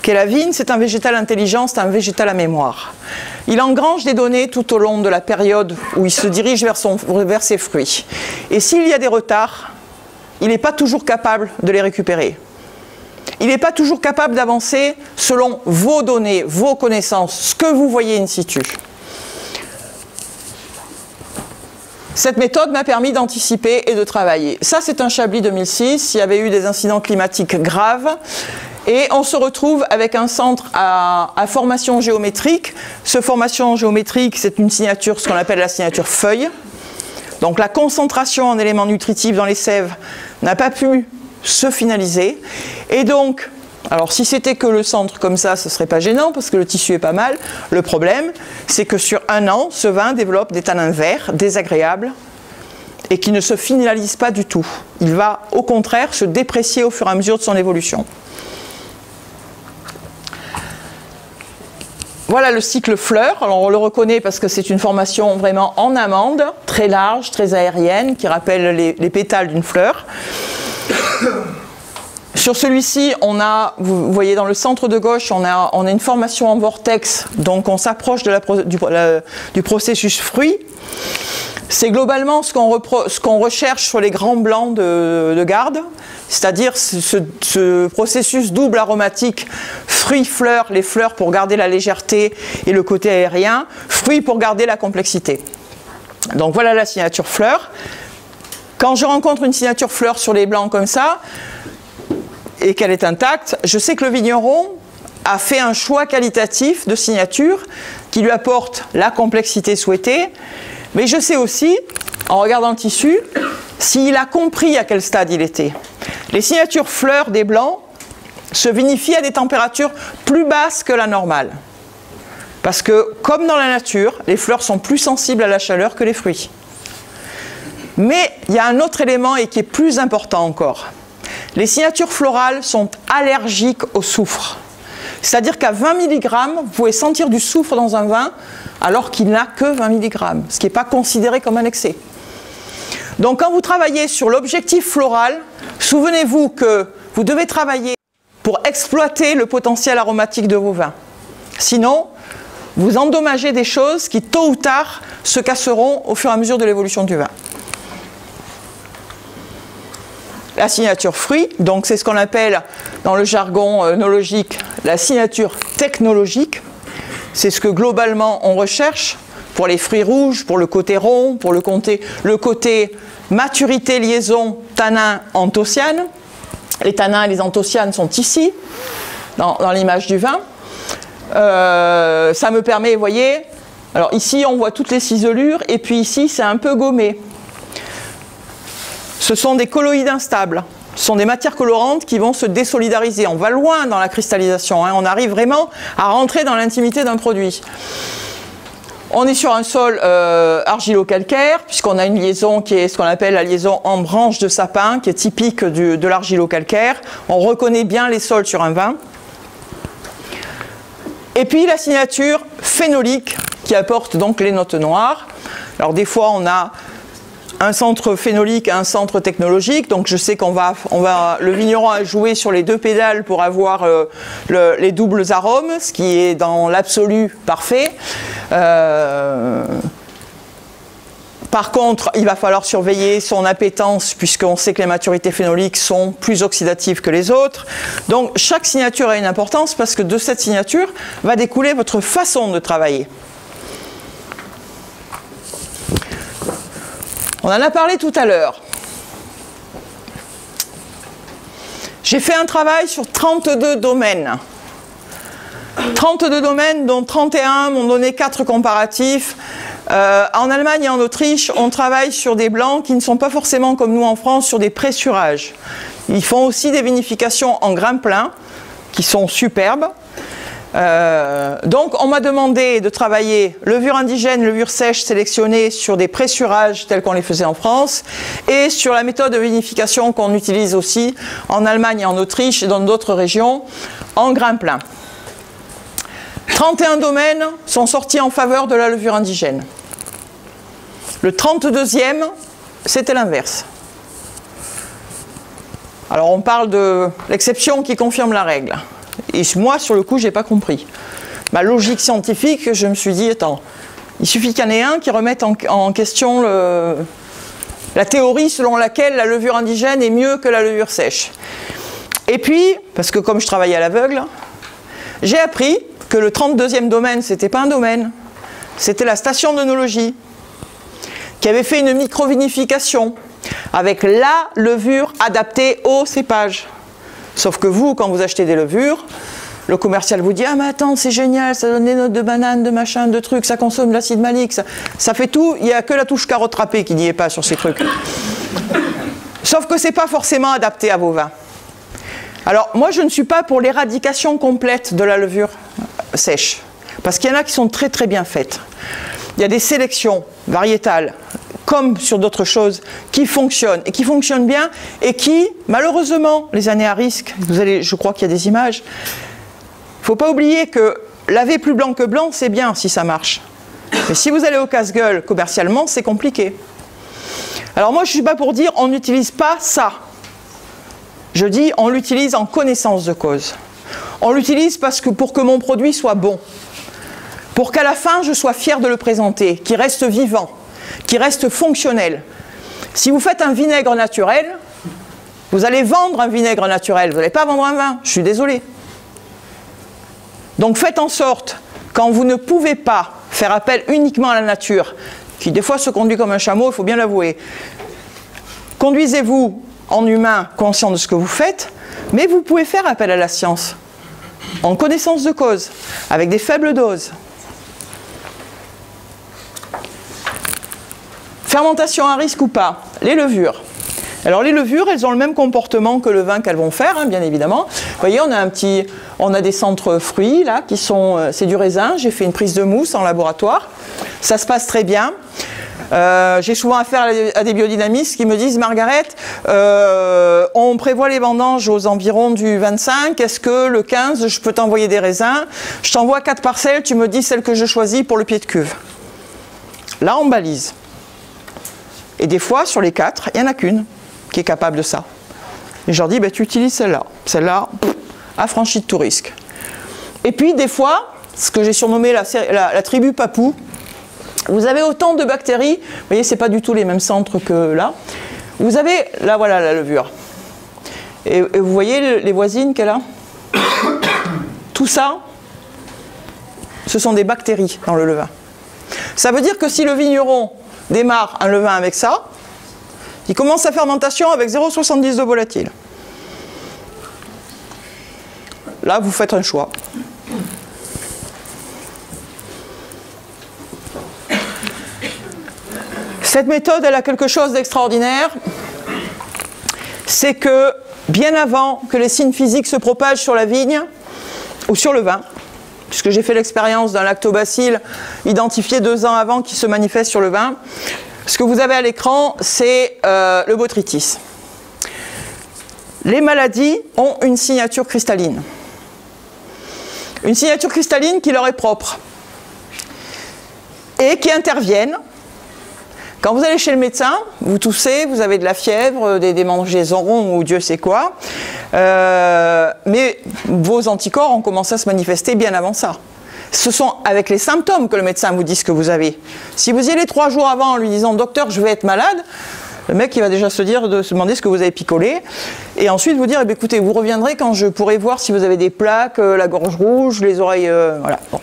qu'est la vigne, c'est un végétal intelligent, c'est un végétal à mémoire. Il engrange des données tout au long de la période où il se dirige vers ses fruits. Et s'il y a des retards, il n'est pas toujours capable de les récupérer. Il n'est pas toujours capable d'avancer selon vos données, vos connaissances, ce que vous voyez in situ. Cette méthode m'a permis d'anticiper et de travailler. Ça, c'est un Chablis 2006. Il y avait eu des incidents climatiques graves. Et on se retrouve avec un centre à formation géométrique. Ce formation géométrique, c'est une signature, ce qu'on appelle la signature feuille. Donc la concentration en éléments nutritifs dans les sèves n'a pas pu se finaliser. Et donc, alors si c'était que le centre comme ça, ce ne serait pas gênant parce que le tissu est pas mal. Le problème, c'est que sur 1 an, ce vin développe des tanins verts, désagréables, et qui ne se finalisent pas du tout. Il va au contraire se déprécier au fur et à mesure de son évolution. Voilà le cycle fleur. Alors on le reconnaît parce que c'est une formation vraiment en amande, très large, très aérienne, qui rappelle les pétales d'une fleur. Sur celui-ci, vous voyez dans le centre de gauche, on a une formation en vortex, donc on s'approche du processus fruit. C'est globalement ce qu'on recherche sur les grands blancs de garde, c'est-à-dire ce processus double aromatique, fruit-fleur, les fleurs pour garder la légèreté et le côté aérien, fruit pour garder la complexité. Donc voilà la signature fleur. Quand je rencontre une signature fleur sur les blancs comme ça, et qu'elle est intacte, je sais que le vigneron a fait un choix qualitatif de signature qui lui apporte la complexité souhaitée, mais je sais aussi, en regardant le tissu, s'il a compris à quel stade il était. Les signatures fleurs des blancs se vinifient à des températures plus basses que la normale. Parce que, comme dans la nature, les fleurs sont plus sensibles à la chaleur que les fruits. Mais il y a un autre élément et qui est plus important encore. Les signatures florales sont allergiques au soufre. C'est-à-dire qu'à 20 mg, vous pouvez sentir du soufre dans un vin alors qu'il n'a que 20 mg, ce qui n'est pas considéré comme un excès. Donc quand vous travaillez sur l'objectif floral, souvenez-vous que vous devez travailler pour exploiter le potentiel aromatique de vos vins. Sinon, vous endommagez des choses qui, tôt ou tard, se casseront au fur et à mesure de l'évolution du vin. La signature fruit, donc c'est ce qu'on appelle dans le jargon œnologique la signature technologique. C'est ce que globalement on recherche pour les fruits rouges, pour le côté rond, pour le côté maturité, liaison, tanin, anthocyanes. Les tanins et les anthocyanes sont ici, dans l'image du vin. Ça me permet, vous voyez, alors ici on voit toutes les ciselures, et puis ici c'est un peu gommé. Ce sont des colloïdes instables. Ce sont des matières colorantes qui vont se désolidariser. On va loin dans la cristallisation, hein. On arrive vraiment à rentrer dans l'intimité d'un produit. On est sur un sol argilo-calcaire, puisqu'on a une liaison qui est ce qu'on appelle la liaison en branche de sapin, qui est typique de l'argilo-calcaire. On reconnaît bien les sols sur un vin. Et puis la signature phénolique qui apporte donc les notes noires. Alors des fois on a un centre phénolique et un centre technologique, donc je sais le vigneron a joué sur les deux pédales pour avoir les doubles arômes, ce qui est dans l'absolu parfait. Par contre, il va falloir surveiller son appétence, puisqu'on sait que les maturités phénoliques sont plus oxydatives que les autres. Donc chaque signature a une importance, parce que de cette signature va découler votre façon de travailler. On en a parlé tout à l'heure. J'ai fait un travail sur 32 domaines. 32 domaines, dont 31 m'ont donné 4 comparatifs. En Allemagne et en Autriche, on travaille sur des blancs qui ne sont pas forcément comme nous en France, sur des pressurages. Ils font aussi des vinifications en grains pleins, qui sont superbes. Donc on m'a demandé de travailler levure indigène, levure sèche sélectionnée sur des pressurages tels qu'on les faisait en France, et sur la méthode de vinification qu'on utilise aussi en Allemagne et en Autriche et dans d'autres régions, en grains pleins. 31 domaines sont sortis en faveur de la levure indigène. Le 32e, c'était l'inverse. Alors on parle de l'exception qui confirme la règle. Et moi, sur le coup, je n'ai pas compris. Ma logique scientifique, je me suis dit, attends, il suffit qu'il y en ait un qui remette en question la théorie selon laquelle la levure indigène est mieux que la levure sèche. Et puis, parce que comme je travaillais à l'aveugle, j'ai appris que le 32e domaine, ce n'était pas un domaine, c'était la station d'œnologie, qui avait fait une micro-vinification avec la levure adaptée au cépage. Sauf que vous, quand vous achetez des levures, le commercial vous dit « Ah mais attends, c'est génial, ça donne des notes de banane, de machin, de trucs, ça consomme de l'acide malique, ça fait tout, il n'y a que la touche carotte râpée qui n'y est pas sur ces trucs. » Sauf que ce n'est pas forcément adapté à vos vins. Alors moi je ne suis pas pour l'éradication complète de la levure sèche, parce qu'il y en a qui sont très très bien faites. Il y a des sélections variétales, comme sur d'autres choses, qui fonctionnent, et qui fonctionnent bien, et qui, malheureusement, les années à risque, je crois qu'il y a des images, il ne faut pas oublier que laver plus blanc que blanc, c'est bien si ça marche. Mais si vous allez au casse-gueule commercialement, c'est compliqué. Alors moi, je ne suis pas pour dire on n'utilise pas ça. Je dis on l'utilise en connaissance de cause. On l'utilise pour que mon produit soit bon. Pour qu'à la fin, je sois fier de le présenter, qu'il reste vivant, qui reste fonctionnel. Si vous faites un vinaigre naturel, vous allez vendre un vinaigre naturel, vous n'allez pas vendre un vin, je suis désolé. Donc faites en sorte, quand vous ne pouvez pas faire appel uniquement à la nature, qui des fois se conduit comme un chameau, il faut bien l'avouer, conduisez-vous en humain conscient de ce que vous faites, mais vous pouvez faire appel à la science, en connaissance de cause, avec des faibles doses. Fermentation à risque ou pas? Les levures. Alors les levures, elles ont le même comportement que le vin qu'elles vont faire, hein, bien évidemment. Vous voyez, on a des centres fruits, là, qui sont, c'est du raisin. J'ai fait une prise de mousse en laboratoire. Ça se passe très bien. J'ai souvent affaire à des biodynamistes qui me disent « Margaret, on prévoit les vendanges aux environs du 25, est-ce que le 15, je peux t'envoyer des raisins? Je t'envoie 4 parcelles, tu me dis celle que je choisis pour le pied de cuve. » Là, on balise. Et des fois, sur les 4, il n'y en a qu'une qui est capable de ça. Et je leur dis, ben, tu utilises celle-là. Celle-là, affranchie de tout risque. Et puis, des fois, ce que j'ai surnommé la tribu papou, vous avez autant de bactéries, vous voyez, ce n'est pas du tout les mêmes centres que là. Vous avez, là, voilà la levure. Et vous voyez les voisines qu'elle a? Tout ça, ce sont des bactéries dans le levain. Ça veut dire que si le vigneron démarre un levain avec ça, il commence sa fermentation avec 0,70 de volatile. Là, vous faites un choix. Cette méthode, elle a quelque chose d'extraordinaire, c'est que bien avant que les signes physiques se propagent sur la vigne ou sur le vin, puisque j'ai fait l'expérience d'un lactobacille identifié 2 ans avant qui se manifeste sur le vin, ce que vous avez à l'écran, c'est le botrytis. Les maladies ont une signature cristalline. Une signature cristalline qui leur est propre et qui interviennent. Quand vous allez chez le médecin, vous toussez, vous avez de la fièvre, des démangeaisons ou Dieu sait quoi, mais vos anticorps ont commencé à se manifester bien avant ça. Ce sont avec les symptômes que le médecin vous dit ce que vous avez. Si vous y allez 3 jours avant en lui disant « Docteur, je vais être malade », le mec il va déjà se demander ce que vous avez picolé, et ensuite vous dire eh bien, « Écoutez, vous reviendrez quand je pourrai voir si vous avez des plaques, la gorge rouge, les oreilles... voilà. Bon. »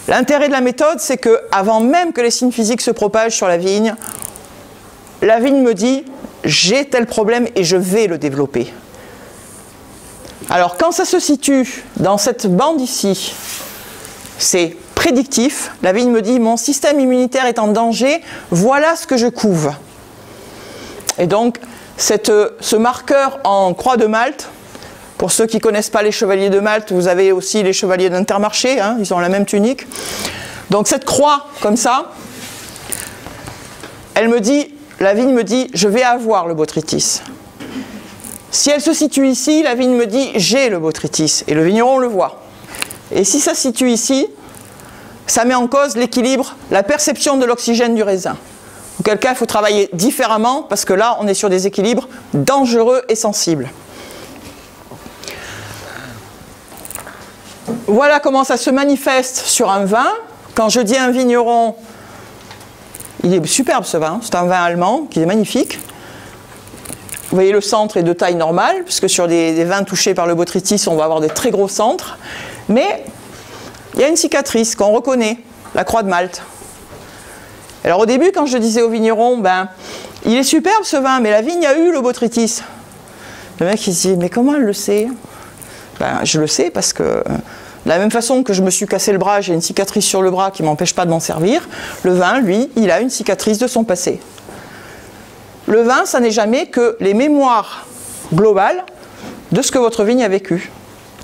L'intérêt de la méthode, c'est que avant même que les signes physiques se propagent sur la vigne me dit « J'ai tel problème et je vais le développer ». Alors quand ça se situe dans cette bande ici, c'est prédictif. La vigne me dit « Mon système immunitaire est en danger, voilà ce que je couve ». Et donc ce marqueur en croix de Malte, pour ceux qui ne connaissent pas les chevaliers de Malte, vous avez aussi les chevaliers d'Intermarché, hein, ils ont la même tunique. Donc cette croix, comme ça, elle me dit, la vigne me dit, je vais avoir le botrytis. Si elle se situe ici, la vigne me dit, j'ai le botrytis. Et le vigneron le voit. Et si ça se situe ici, ça met en cause l'équilibre, la perception de l'oxygène du raisin. Auquel cas, il faut travailler différemment, parce que là, on est sur des équilibres dangereux et sensibles. Voilà comment ça se manifeste sur un vin. Quand je dis un vigneron, il est superbe ce vin, c'est un vin allemand qui est magnifique. Vous voyez, le centre est de taille normale, puisque sur des vins touchés par le botrytis, on va avoir des très gros centres. Mais il y a une cicatrice qu'on reconnaît, la croix de Malte. Alors au début, quand je disais au vigneron, ben, il est superbe ce vin, mais la vigne a eu le botrytis. Le mec il se dit, mais comment elle le sait? Ben, je le sais parce que de la même façon que je me suis cassé le bras, j'ai une cicatrice sur le bras qui ne m'empêche pas de m'en servir, le vin, lui, il a une cicatrice de son passé. Le vin, ça n'est jamais que les mémoires globales de ce que votre vigne a vécu,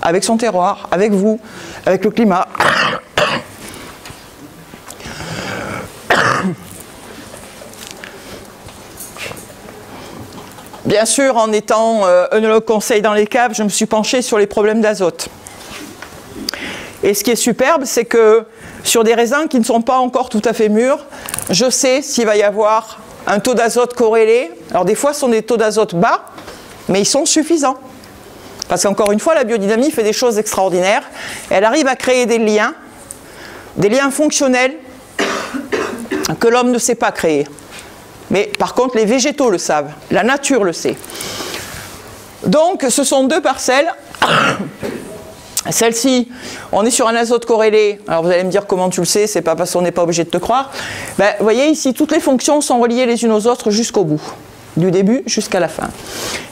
avec son terroir, avec vous, avec le climat. Bien sûr, en étant œnologue conseil dans les caves, je me suis penché sur les problèmes d'azote. Et ce qui est superbe, c'est que sur des raisins qui ne sont pas encore tout à fait mûrs, je sais s'il va y avoir un taux d'azote corrélé. Alors des fois, ce sont des taux d'azote bas, mais ils sont suffisants. Parce qu'encore une fois, la biodynamie fait des choses extraordinaires. Elle arrive à créer des liens fonctionnels que l'homme ne sait pas créer. Mais par contre, les végétaux le savent, la nature le sait. Donc, ce sont 2 parcelles. Celle-ci, on est sur un azote corrélé. Alors, vous allez me dire comment tu le sais, c'est pas parce qu'on n'est pas obligé de te croire. Ben, vous voyez, ici, toutes les fonctions sont reliées les unes aux autres jusqu'au bout, du début jusqu'à la fin.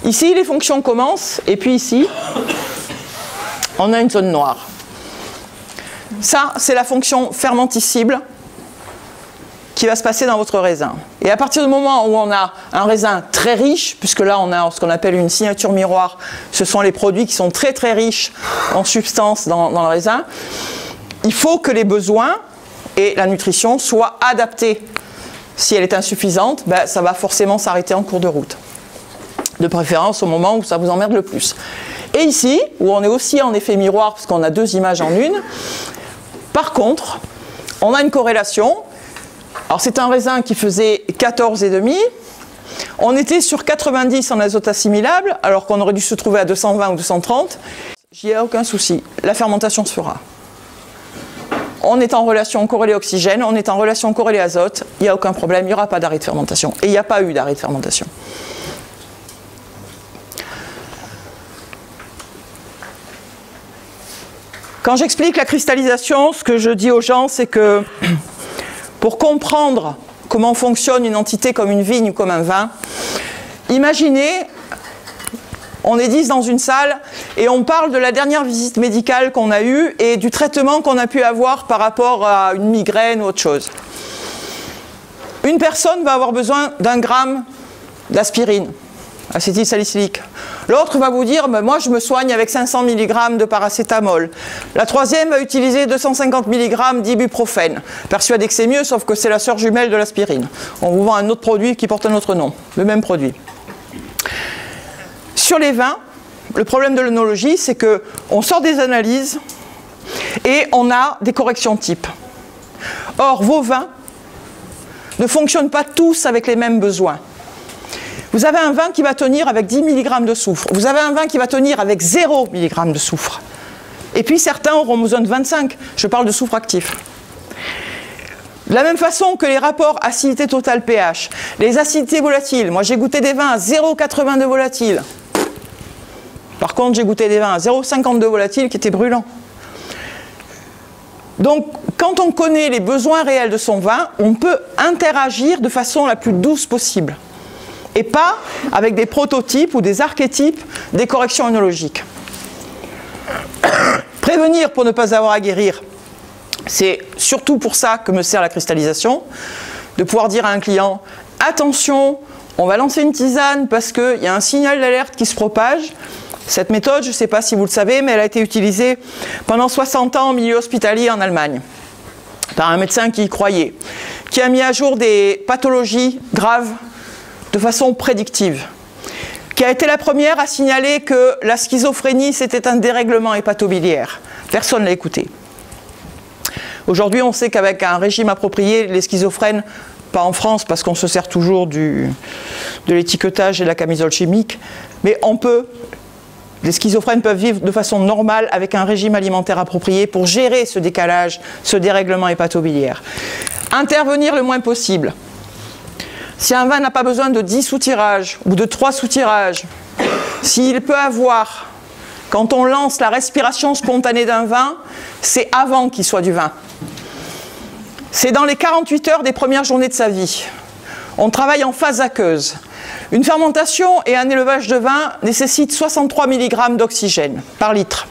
Ici, les fonctions commencent, et puis ici, on a une zone noire. Ça, c'est la fonction fermenticible qui va se passer dans votre raisin. Et à partir du moment où on a un raisin très riche, puisque là on a ce qu'on appelle une signature miroir, ce sont les produits qui sont très très riches en substances dans le raisin, il faut que les besoins et la nutrition soient adaptés. Si elle est insuffisante, ben, ça va forcément s'arrêter en cours de route. De préférence au moment où ça vous emmerde le plus. Et ici, où on est aussi en effet miroir, parce qu'on a 2 images en une, par contre, on a une corrélation. Alors c'est un raisin qui faisait 14,5. On était sur 90 en azote assimilable, alors qu'on aurait dû se trouver à 220 ou 230. J'y ai aucun souci. La fermentation se fera. On est en relation corrélée oxygène, on est en relation corrélée azote, il n'y a aucun problème, il n'y aura pas d'arrêt de fermentation. Et il n'y a pas eu d'arrêt de fermentation. Quand j'explique la cristallisation, ce que je dis aux gens, c'est que pour comprendre comment fonctionne une entité comme une vigne ou comme un vin, imaginez, on est 10 dans une salle et on parle de la dernière visite médicale qu'on a eue et du traitement qu'on a pu avoir par rapport à une migraine ou autre chose. Une personne va avoir besoin d'1 gramme d'aspirine, acétylsalicylique. L'autre va vous dire, moi je me soigne avec 500 mg de paracétamol. La troisième va utiliser 250 mg d'ibuprofène. Persuadé que c'est mieux, sauf que c'est la sœur jumelle de l'aspirine. On vous vend un autre produit qui porte un autre nom, le même produit. Sur les vins, le problème de l'œnologie, c'est qu'on sort des analyses et on a des corrections types. Or, vos vins ne fonctionnent pas tous avec les mêmes besoins. Vous avez un vin qui va tenir avec 10 mg de soufre. Vous avez un vin qui va tenir avec 0 mg de soufre. Et puis certains auront besoin de 25. Je parle de soufre actif. De la même façon que les rapports acidité totale pH, les acidités volatiles. Moi j'ai goûté des vins à 0,80 de volatile. Par contre j'ai goûté des vins à 0,50 de volatile qui étaient brûlants. Donc quand on connaît les besoins réels de son vin, on peut interagir de façon la plus douce possible. Et pas avec des prototypes ou des archétypes des corrections œnologiques. Prévenir pour ne pas avoir à guérir, c'est surtout pour ça que me sert la cristallisation, de pouvoir dire à un client, attention, on va lancer une tisane parce qu'il y a un signal d'alerte qui se propage. Cette méthode, je ne sais pas si vous le savez, mais elle a été utilisée pendant 60 ans au milieu hospitalier en Allemagne, par un médecin qui y croyait, qui a mis à jour des pathologies graves de façon prédictive, qui a été la première à signaler que la schizophrénie c'était un dérèglement hépatobiliaire. Personne ne l'a écouté. Aujourd'hui on sait qu'avec un régime approprié, les schizophrènes, pas en France parce qu'on se sert toujours de l'étiquetage et de la camisole chimique, mais les schizophrènes peuvent vivre de façon normale avec un régime alimentaire approprié pour gérer ce décalage, ce dérèglement hépatobiliaire. Intervenir le moins possible. Si un vin n'a pas besoin de 10 soutirages ou de 3 soutirages, s'il peut avoir, quand on lance la respiration spontanée d'un vin, c'est avant qu'il soit du vin. C'est dans les 48 heures des premières journées de sa vie. On travaille en phase aqueuse. Une fermentation et un élevage de vin nécessitent 63 mg d'oxygène par litre.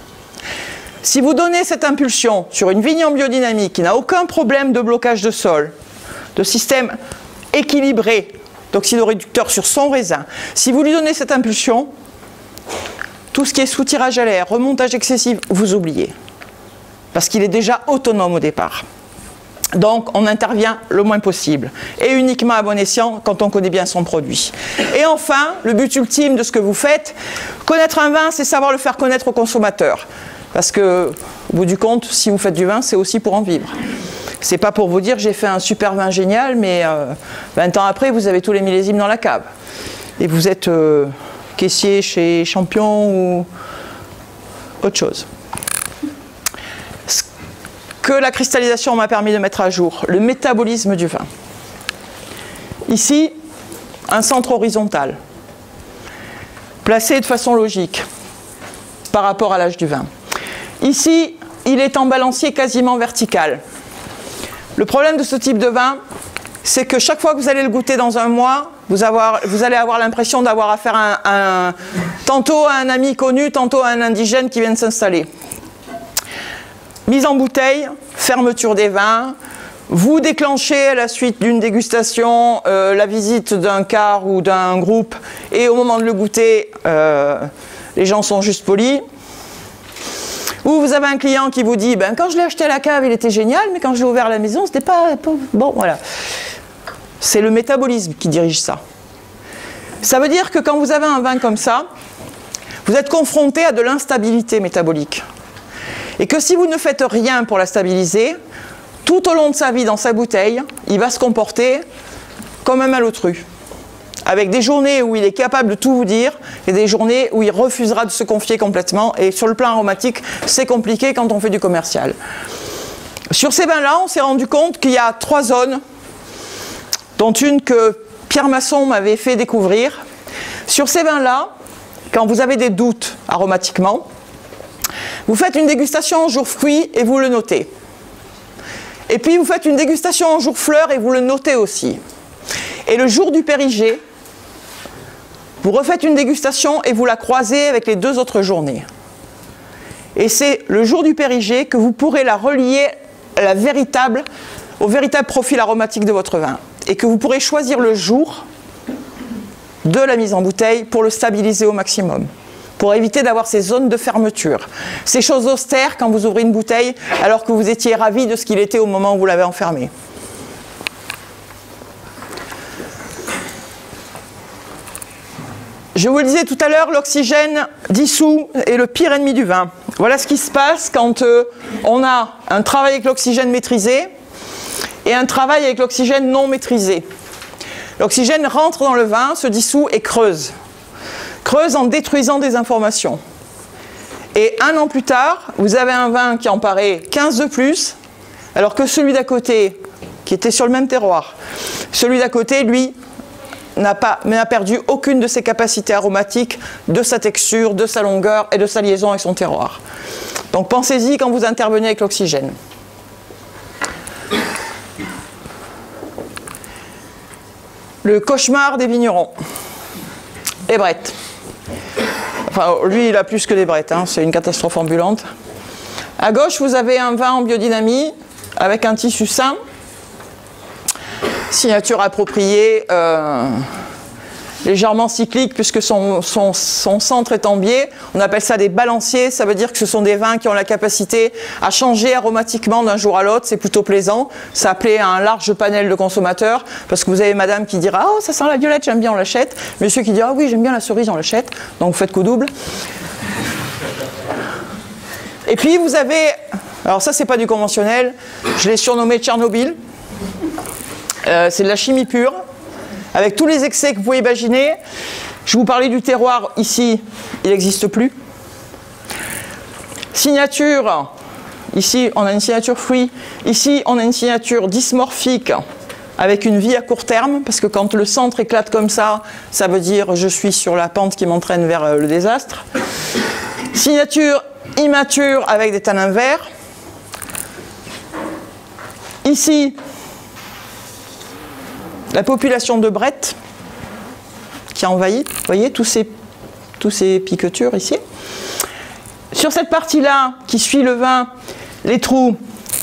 Si vous donnez cette impulsion sur une vigne en biodynamique qui n'a aucun problème de blocage de sol, de système équilibré d'oxydoréducteurs sur son raisin, si vous lui donnez cette impulsion, tout ce qui est soutirage à l'air, remontage excessif, vous oubliez. Parce qu'il est déjà autonome au départ. Donc on intervient le moins possible. Et uniquement à bon escient quand on connaît bien son produit. Et enfin, le but ultime de ce que vous faites, connaître un vin, c'est savoir le faire connaître aux consommateurs. Parce que, au bout du compte, si vous faites du vin, c'est aussi pour en vivre. C'est pas pour vous dire j'ai fait un super vin génial, mais 20 ans après, vous avez tous les millésimes dans la cave. Et vous êtes caissier chez Champion ou autre chose. Ce que la cristallisation m'a permis de mettre à jour, le métabolisme du vin. Ici, un centre horizontal, placé de façon logique par rapport à l'âge du vin. Ici, il est en balancier quasiment vertical. Le problème de ce type de vin, c'est que chaque fois que vous allez le goûter dans un mois, vous allez avoir l'impression d'avoir affaire tantôt à un ami connu, tantôt à un indigène qui vient de s'installer. Mise en bouteille, fermeture des vins, vous déclenchez à la suite d'une dégustation la visite d'un car ou d'un groupe, et au moment de le goûter, les gens sont juste polis. Ou vous avez un client qui vous dit, ben, quand je l'ai acheté à la cave, il était génial, mais quand je l'ai ouvert à la maison, c'était pas bon, voilà. C'est le métabolisme qui dirige ça. Ça veut dire que quand vous avez un vin comme ça, vous êtes confronté à de l'instabilité métabolique. Et que si vous ne faites rien pour la stabiliser, tout au long de sa vie dans sa bouteille, il va se comporter comme un malotru. Avec des journées où il est capable de tout vous dire et des journées où il refusera de se confier complètement. Et sur le plan aromatique, c'est compliqué quand on fait du commercial. Sur ces vins-là, on s'est rendu compte qu'il y a 3 zones, dont une que Pierre Masson m'avait fait découvrir. Sur ces vins-là, quand vous avez des doutes aromatiquement, vous faites une dégustation en jour fruit et vous le notez. Et puis vous faites une dégustation en jour fleur et vous le notez aussi. Et le jour du périgée, vous refaites une dégustation et vous la croisez avec les 2 autres journées. Et c'est le jour du périgée que vous pourrez la relier au véritable profil aromatique de votre vin. et que vous pourrez choisir le jour de la mise en bouteille pour le stabiliser au maximum, pour éviter d'avoir ces zones de fermeture. Ces choses austères quand vous ouvrez une bouteille alors que vous étiez ravi de ce qu'il était au moment où vous l'avez enfermé. Je vous le disais tout à l'heure, l'oxygène dissous est le pire ennemi du vin. Voilà ce qui se passe quand on a un travail avec l'oxygène maîtrisé et un travail avec l'oxygène non maîtrisé. L'oxygène rentre dans le vin, se dissout et creuse. Creuse en détruisant des informations. Et 1 an plus tard, vous avez un vin qui en paraît 15 de plus, alors que celui d'à côté, qui était sur le même terroir, celui d'à côté, lui, n'a perdu aucune de ses capacités aromatiques, de sa texture, de sa longueur et de sa liaison avec son terroir. Donc pensez-y quand vous intervenez avec l'oxygène. Le cauchemar des vignerons. Les brettes. Enfin, lui, il a plus que des brettes, hein, c'est une catastrophe ambulante. À gauche, vous avez un vin en biodynamie avec un tissu sain. Signature appropriée, légèrement cyclique puisque son centre est en biais. On appelle ça des balanciers, ça veut dire que ce sont des vins qui ont la capacité à changer aromatiquement d'un jour à l'autre, c'est plutôt plaisant. Ça plaît à un large panel de consommateurs parce que vous avez madame qui dira « Oh, ça sent la violette, j'aime bien, on l'achète ». Monsieur qui dira « Ah oui, j'aime bien la cerise, on l'achète ». Donc vous faites coup double. Et puis vous avez, alors ça c'est pas du conventionnel, je l'ai surnommé Tchernobyl. C'est de la chimie pure, avec tous les excès que vous pouvez imaginer. Je vous parlais du terroir, ici, il n'existe plus. Signature, ici on a une signature fruit, ici on a une signature dysmorphique, avec une vie à court terme, parce que quand le centre éclate comme ça, ça veut dire je suis sur la pente qui m'entraîne vers le désastre. Signature immature avec des tanins verts. Ici, la population de Brett qui a envahi, vous voyez, tous ces piquetures ici. Sur cette partie-là, qui suit le vin, les trous,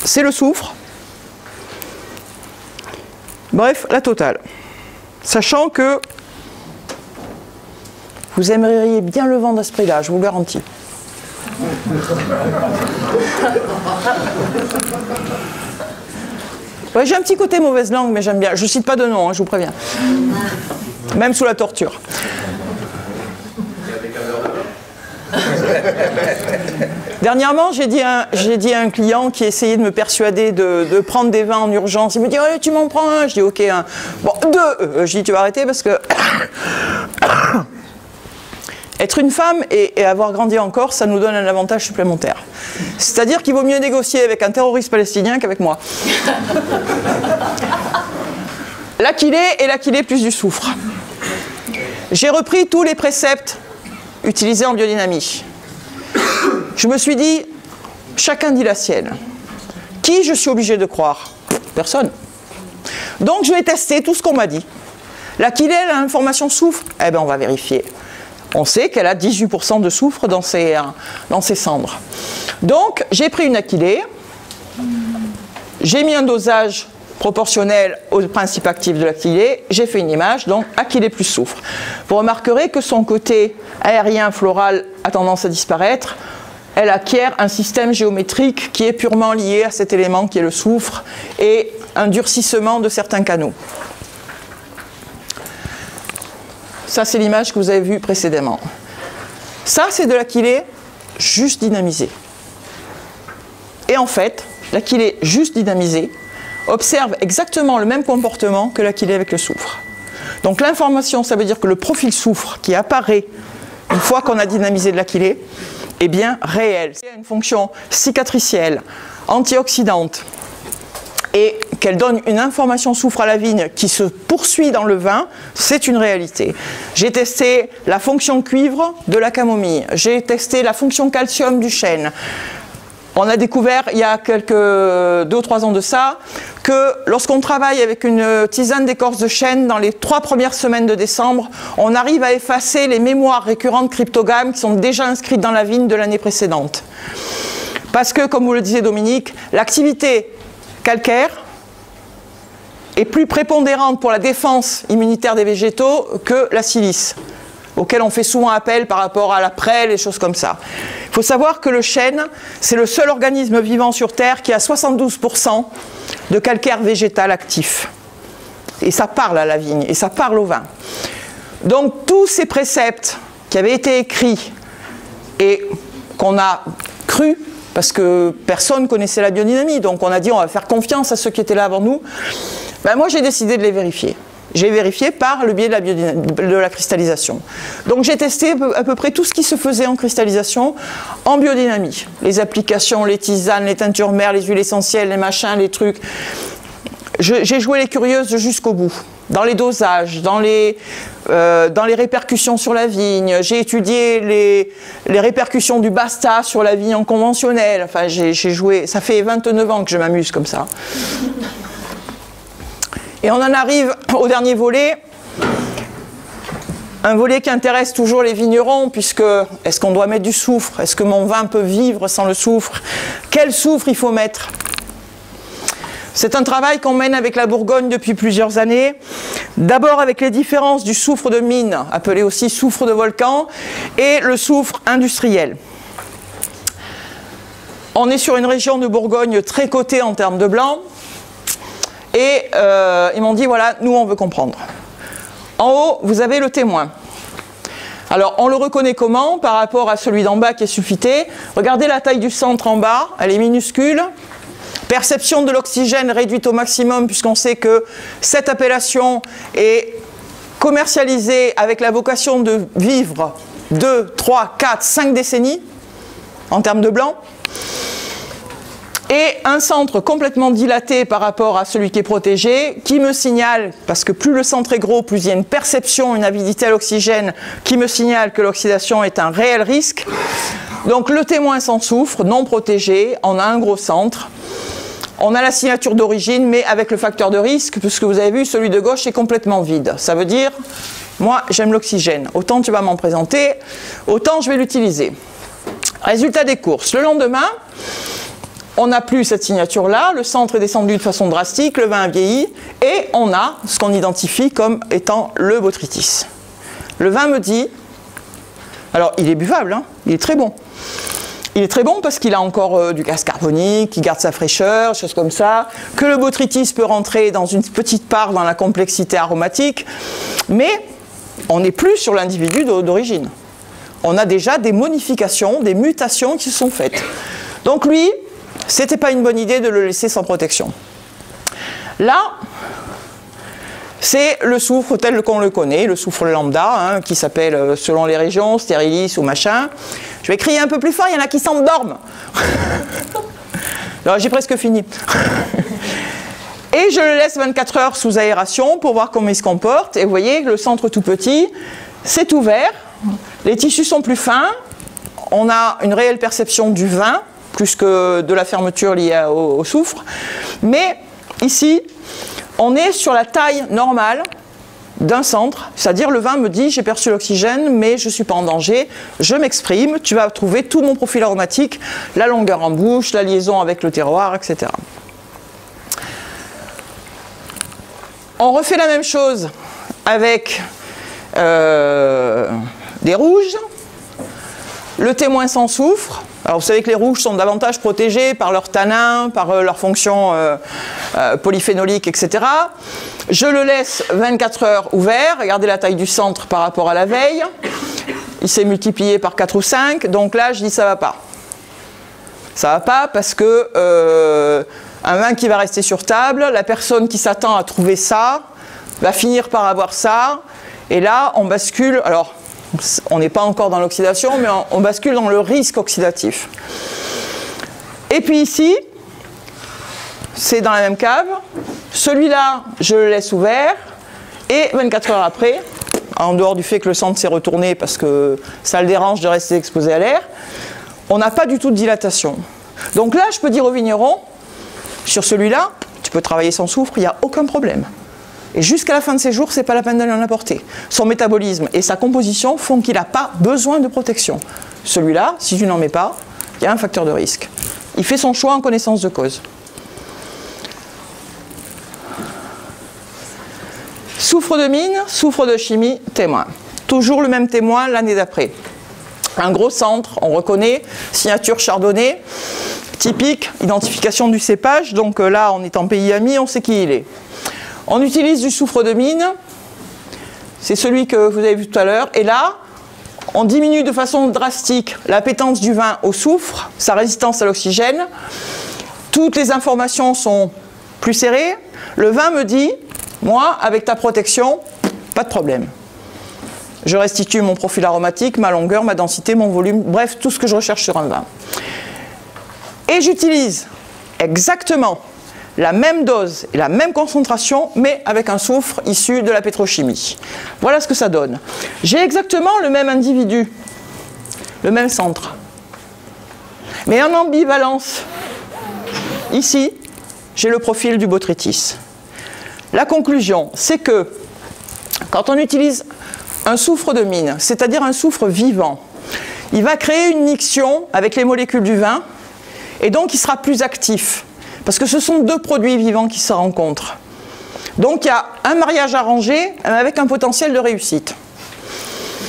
c'est le soufre. Bref, la totale. Sachant que vous aimeriez bien le vendre à ce prix-là, je vous le garantis. Ouais, j'ai un petit côté mauvaise langue, mais j'aime bien. Je ne cite pas de nom, hein, je vous préviens. Même sous la torture. Dernièrement, j'ai dit à un client qui essayait de me persuader de prendre des vins en urgence. Il me dit oh, « Tu m'en prends un ?» Je dis « Ok, un. » Bon, 2. Je dis « Tu vas arrêter parce que... » Être une femme et avoir grandi en Corse, ça nous donne un avantage supplémentaire. C'est-à-dire qu'il vaut mieux négocier avec un terroriste palestinien qu'avec moi. L'aquilée et l'aquilée plus du soufre. J'ai repris tous les préceptes utilisés en biodynamie. Je me suis dit, chacun dit la sienne. Qui je suis obligé de croire? Personne. Donc je vais tester tout ce qu'on m'a dit. L'aquilée, elle a l'information soufre? Eh bien on va vérifier. On sait qu'elle a 18% de soufre dans ses cendres. Donc, j'ai pris une aquilée, j'ai mis un dosage proportionnel au principe actif de l'aquilée, j'ai fait une image, donc aquilée plus soufre. Vous remarquerez que son côté aérien floral a tendance à disparaître. Elle acquiert un système géométrique qui est purement lié à cet élément qui est le soufre et un durcissement de certains canaux. Ça, c'est l'image que vous avez vue précédemment. Ça, c'est de l'aquilée juste dynamisée. Et en fait, l'aquilée juste dynamisée observe exactement le même comportement que l'aquilée avec le soufre. Donc l'information, ça veut dire que le profil soufre qui apparaît une fois qu'on a dynamisé de l'aquilée est bien réel. C'est une fonction cicatricielle, antioxydante, et qu'elle donne une information soufre à la vigne qui se poursuit dans le vin, c'est une réalité. J'ai testé la fonction cuivre de la camomille, j'ai testé la fonction calcium du chêne. On a découvert il y a 2 ou 3 ans de ça que lorsqu'on travaille avec une tisane d'écorce de chêne dans les 3 premières semaines de décembre, on arrive à effacer les mémoires récurrentes cryptogames qui sont déjà inscrites dans la vigne de l'année précédente. Parce que, comme vous le disait Dominique, l'activité calcaire est plus prépondérante pour la défense immunitaire des végétaux que la silice, auquel on fait souvent appel par rapport à la prêle et choses comme ça. Il faut savoir que le chêne, c'est le seul organisme vivant sur Terre qui a 72% de calcaire végétal actif. Et ça parle à la vigne, et ça parle au vin. Donc tous ces préceptes qui avaient été écrits et qu'on a cru, parce que personne ne connaissait la biodynamie, donc on a dit on va faire confiance à ceux qui étaient là avant nous, ben moi j'ai décidé de les vérifier. J'ai vérifié par le biais de la cristallisation. Donc j'ai testé à peu près tout ce qui se faisait en cristallisation en biodynamie. Les applications, les tisanes, les teintures mères, les huiles essentielles, les machins, les trucs. J'ai joué les curieuses jusqu'au bout. Dans les dosages, dans les répercussions sur la vigne. J'ai étudié les répercussions du basta sur la vigne en conventionnel. Enfin, j'ai joué. Ça fait 29 ans que je m'amuse comme ça. Et on en arrive au dernier volet, un volet qui intéresse toujours les vignerons, puisque est-ce qu'on doit mettre du soufre? Est-ce que mon vin peut vivre sans le soufre? Quel soufre il faut mettre? C'est un travail qu'on mène avec la Bourgogne depuis plusieurs années, d'abord avec les différences du soufre de mine, appelé aussi soufre de volcan, et le soufre industriel. On est sur une région de Bourgogne très cotée en termes de blanc, et ils m'ont dit, voilà, nous on veut comprendre. En haut, vous avez le témoin. Alors, on le reconnaît comment par rapport à celui d'en bas qui est sulfité? Regardez la taille du centre en bas, elle est minuscule. Perception de l'oxygène réduite au maximum, puisqu'on sait que cette appellation est commercialisée avec la vocation de vivre 2, 3, 4, 5 décennies en termes de blanc. Et un centre complètement dilaté par rapport à celui qui est protégé, qui me signale, parce que plus le centre est gros, plus il y a une perception, une avidité à l'oxygène, qui me signale que l'oxydation est un réel risque. Donc le témoin sans soufre, non protégé, on a un gros centre. On a la signature d'origine, mais avec le facteur de risque, puisque vous avez vu, celui de gauche est complètement vide. Ça veut dire, moi j'aime l'oxygène, autant tu vas m'en présenter, autant je vais l'utiliser. Résultat des courses, le lendemain, on n'a plus cette signature-là, le centre est descendu de façon drastique, le vin a vieilli, et on a ce qu'on identifie comme étant le botrytis. Le vin me dit, alors il est buvable, hein, il est très bon. Il est très bon parce qu'il a encore du gaz carbonique, qui garde sa fraîcheur, choses comme ça, que le botrytis peut rentrer dans une petite part dans la complexité aromatique, mais on n'est plus sur l'individu d'origine. On a déjà des modifications, des mutations qui se sont faites. Donc lui, c'était pas une bonne idée de le laisser sans protection. Là, c'est le soufre tel qu'on le connaît, le soufre lambda, hein, qui s'appelle selon les régions, stérilis ou machin. Je vais crier un peu plus fort, il y en a qui s'endorment. Alors j'ai presque fini. Et je le laisse 24 heures sous aération pour voir comment il se comporte. Et vous voyez, le centre tout petit, c'est ouvert, les tissus sont plus fins, on a une réelle perception du vin, plus que de la fermeture liée au soufre. Mais ici, on est sur la taille normale d'un centre, c'est-à-dire le vin me dit j'ai perçu l'oxygène mais je ne suis pas en danger, je m'exprime, tu vas trouver tout mon profil aromatique, la longueur en bouche, la liaison avec le terroir, etc. On refait la même chose avec des rouges, le témoin sans soufre. Alors vous savez que les rouges sont davantage protégés par leurs tanins, par leur fonction polyphénolique, etc. Je le laisse 24 heures ouvert. Regardez la taille du centre par rapport à la veille. Il s'est multiplié par 4 ou 5. Donc là, je dis ça va pas. Ça va pas parce que un vin qui va rester sur table, la personne qui s'attend à trouver ça, va finir par avoir ça. Et là, on bascule. Alors, on n'est pas encore dans l'oxydation, mais on bascule dans le risque oxydatif. Et puis ici, c'est dans la même cave. Celui-là, je le laisse ouvert. Et 24 heures après, en dehors du fait que le centre s'est retourné parce que ça le dérange de rester exposé à l'air, on n'a pas du tout de dilatation. Donc là, je peux dire au vigneron, sur celui-là, tu peux travailler sans soufre, il n'y a aucun problème. Et jusqu'à la fin de ses jours, ce n'est pas la peine d'aller en apporter. Son métabolisme et sa composition font qu'il n'a pas besoin de protection. Celui-là, si tu n'en mets pas, il y a un facteur de risque. Il fait son choix en connaissance de cause. Soufre de mine, soufre de chimie, témoin. Toujours le même témoin l'année d'après. Un gros centre, on reconnaît, signature Chardonnay, typique, identification du cépage, donc là on est en pays ami, on sait qui il est. On utilise du soufre de mine, c'est celui que vous avez vu tout à l'heure, et là, on diminue de façon drastique l'appétence du vin au soufre, sa résistance à l'oxygène. Toutes les informations sont plus serrées. Le vin me dit, moi, avec ta protection, pas de problème. Je restitue mon profil aromatique, ma longueur, ma densité, mon volume, bref, tout ce que je recherche sur un vin. Et j'utilise exactement la même dose et la même concentration, mais avec un soufre issu de la pétrochimie. Voilà ce que ça donne. J'ai exactement le même individu, le même centre, mais en ambivalence. Ici, j'ai le profil du botrytis. La conclusion, c'est que quand on utilise un soufre de mine, c'est-à-dire un soufre vivant, il va créer une iction avec les molécules du vin, et donc il sera plus actif. Parce que ce sont deux produits vivants qui se rencontrent. Donc il y a un mariage arrangé avec un potentiel de réussite.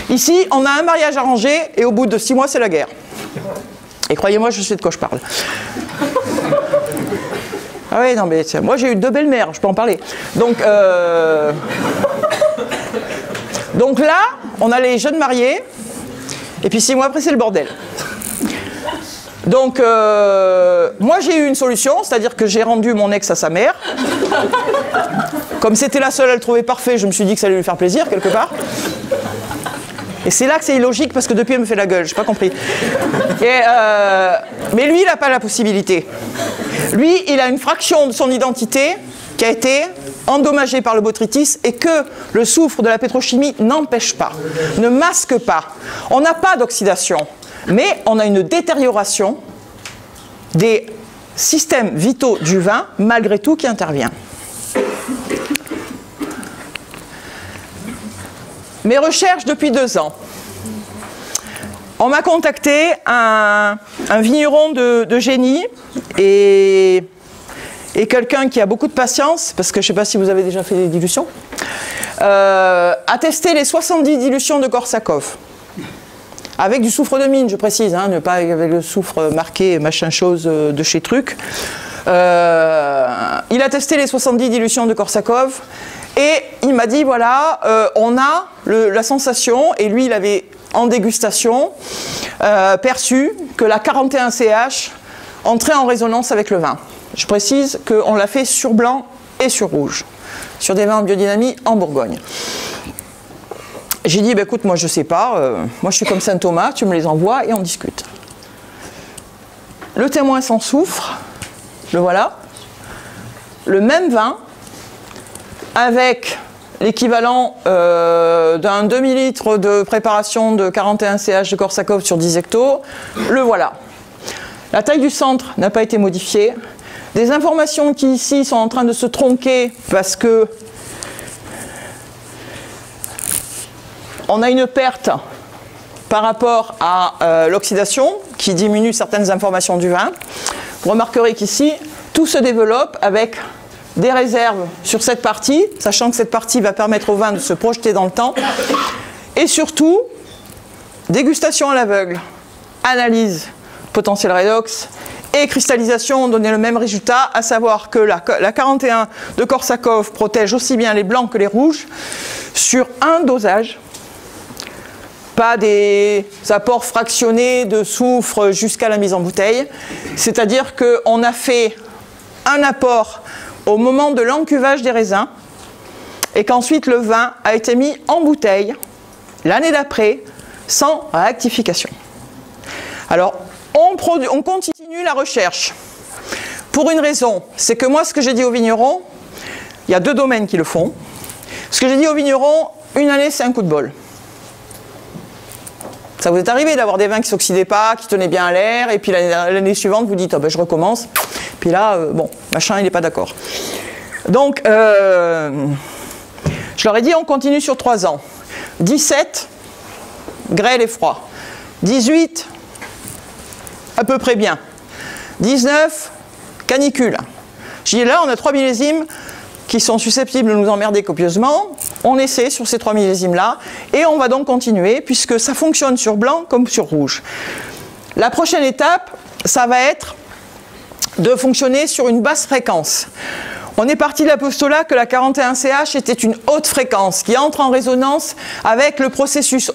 Ici, on a un mariage arrangé et au bout de 6 mois, c'est la guerre. Et croyez-moi, je sais de quoi je parle. Ah oui, non mais moi j'ai eu 2 belles-mères, je peux en parler. Donc là, on a les jeunes mariés, et puis 6 mois après, c'est le bordel. Donc, moi j'ai eu une solution, c'est-à-dire que j'ai rendu mon ex à sa mère. Comme c'était la seule à le trouver parfait, je me suis dit que ça allait lui faire plaisir, quelque part. Et c'est là que c'est illogique, parce que depuis elle me fait la gueule, j'ai pas compris. Mais lui, il n'a pas la possibilité. Lui, il a une fraction de son identité qui a été endommagée par le botrytis et que le soufre de la pétrochimie n'empêche pas, ne masque pas. On n'a pas d'oxydation. Mais on a une détérioration des systèmes vitaux du vin, malgré tout, qui intervient. Mes recherches depuis 2 ans. On m'a contacté un vigneron de génie et quelqu'un qui a beaucoup de patience, parce que je ne sais pas si vous avez déjà fait des dilutions, a testé les 70 dilutions de Korsakov. Avec du soufre de mine, je précise, hein, ne pas avec le soufre marqué machin chose de chez Truc. Il a testé les 70 dilutions de Korsakov et il m'a dit voilà, on a la sensation, et lui il avait en dégustation perçu que la 41CH entrait en résonance avec le vin. Je précise qu'on l'a fait sur blanc et sur rouge, sur des vins en biodynamie en Bourgogne. J'ai dit, bah, écoute, moi je sais pas, moi je suis comme Saint-Thomas, tu me les envoies et on discute. Le témoin sans soufre, le voilà, le même vin, avec l'équivalent d'un demi-litre de préparation de 41CH de Korsakov sur 10 hectos, le voilà. La taille du centre n'a pas été modifiée, des informations qui ici sont en train de se tronquer parce que on a une perte par rapport à l'oxydation qui diminue certaines informations du vin. Vous remarquerez qu'ici, tout se développe avec des réserves sur cette partie, sachant que cette partie va permettre au vin de se projeter dans le temps. Et surtout, dégustation à l'aveugle, analyse potentiel redox et cristallisation ont donné le même résultat, à savoir que la 41 de Korsakov protège aussi bien les blancs que les rouges sur un dosage. Pas des apports fractionnés de soufre jusqu'à la mise en bouteille. C'est-à-dire qu'on a fait un apport au moment de l'encuvage des raisins et qu'ensuite le vin a été mis en bouteille l'année d'après sans réactification. Alors, on continue la recherche. Pour une raison, c'est que moi, ce que j'ai dit aux vignerons, il y a 2 domaines qui le font. Ce que j'ai dit aux vignerons, une année, c'est un coup de bol. Ça vous est arrivé d'avoir des vins qui ne s'oxydaient pas, qui tenaient bien à l'air, et puis l'année suivante, vous dites, oh ben, je recommence. Puis là, bon, machin, il n'est pas d'accord. Donc, je leur ai dit, on continue sur 3 ans. 17, grêle et froid. 18, à peu près bien. 19, canicule. Je dis, là, on a 3 millésimes, qui sont susceptibles de nous emmerder copieusement. On essaie sur ces 3 millésimes-là, et on va donc continuer, puisque ça fonctionne sur blanc comme sur rouge. La prochaine étape, ça va être de fonctionner sur une basse fréquence. On est parti de la postulat que la 41CH était une haute fréquence qui entre en résonance avec le processus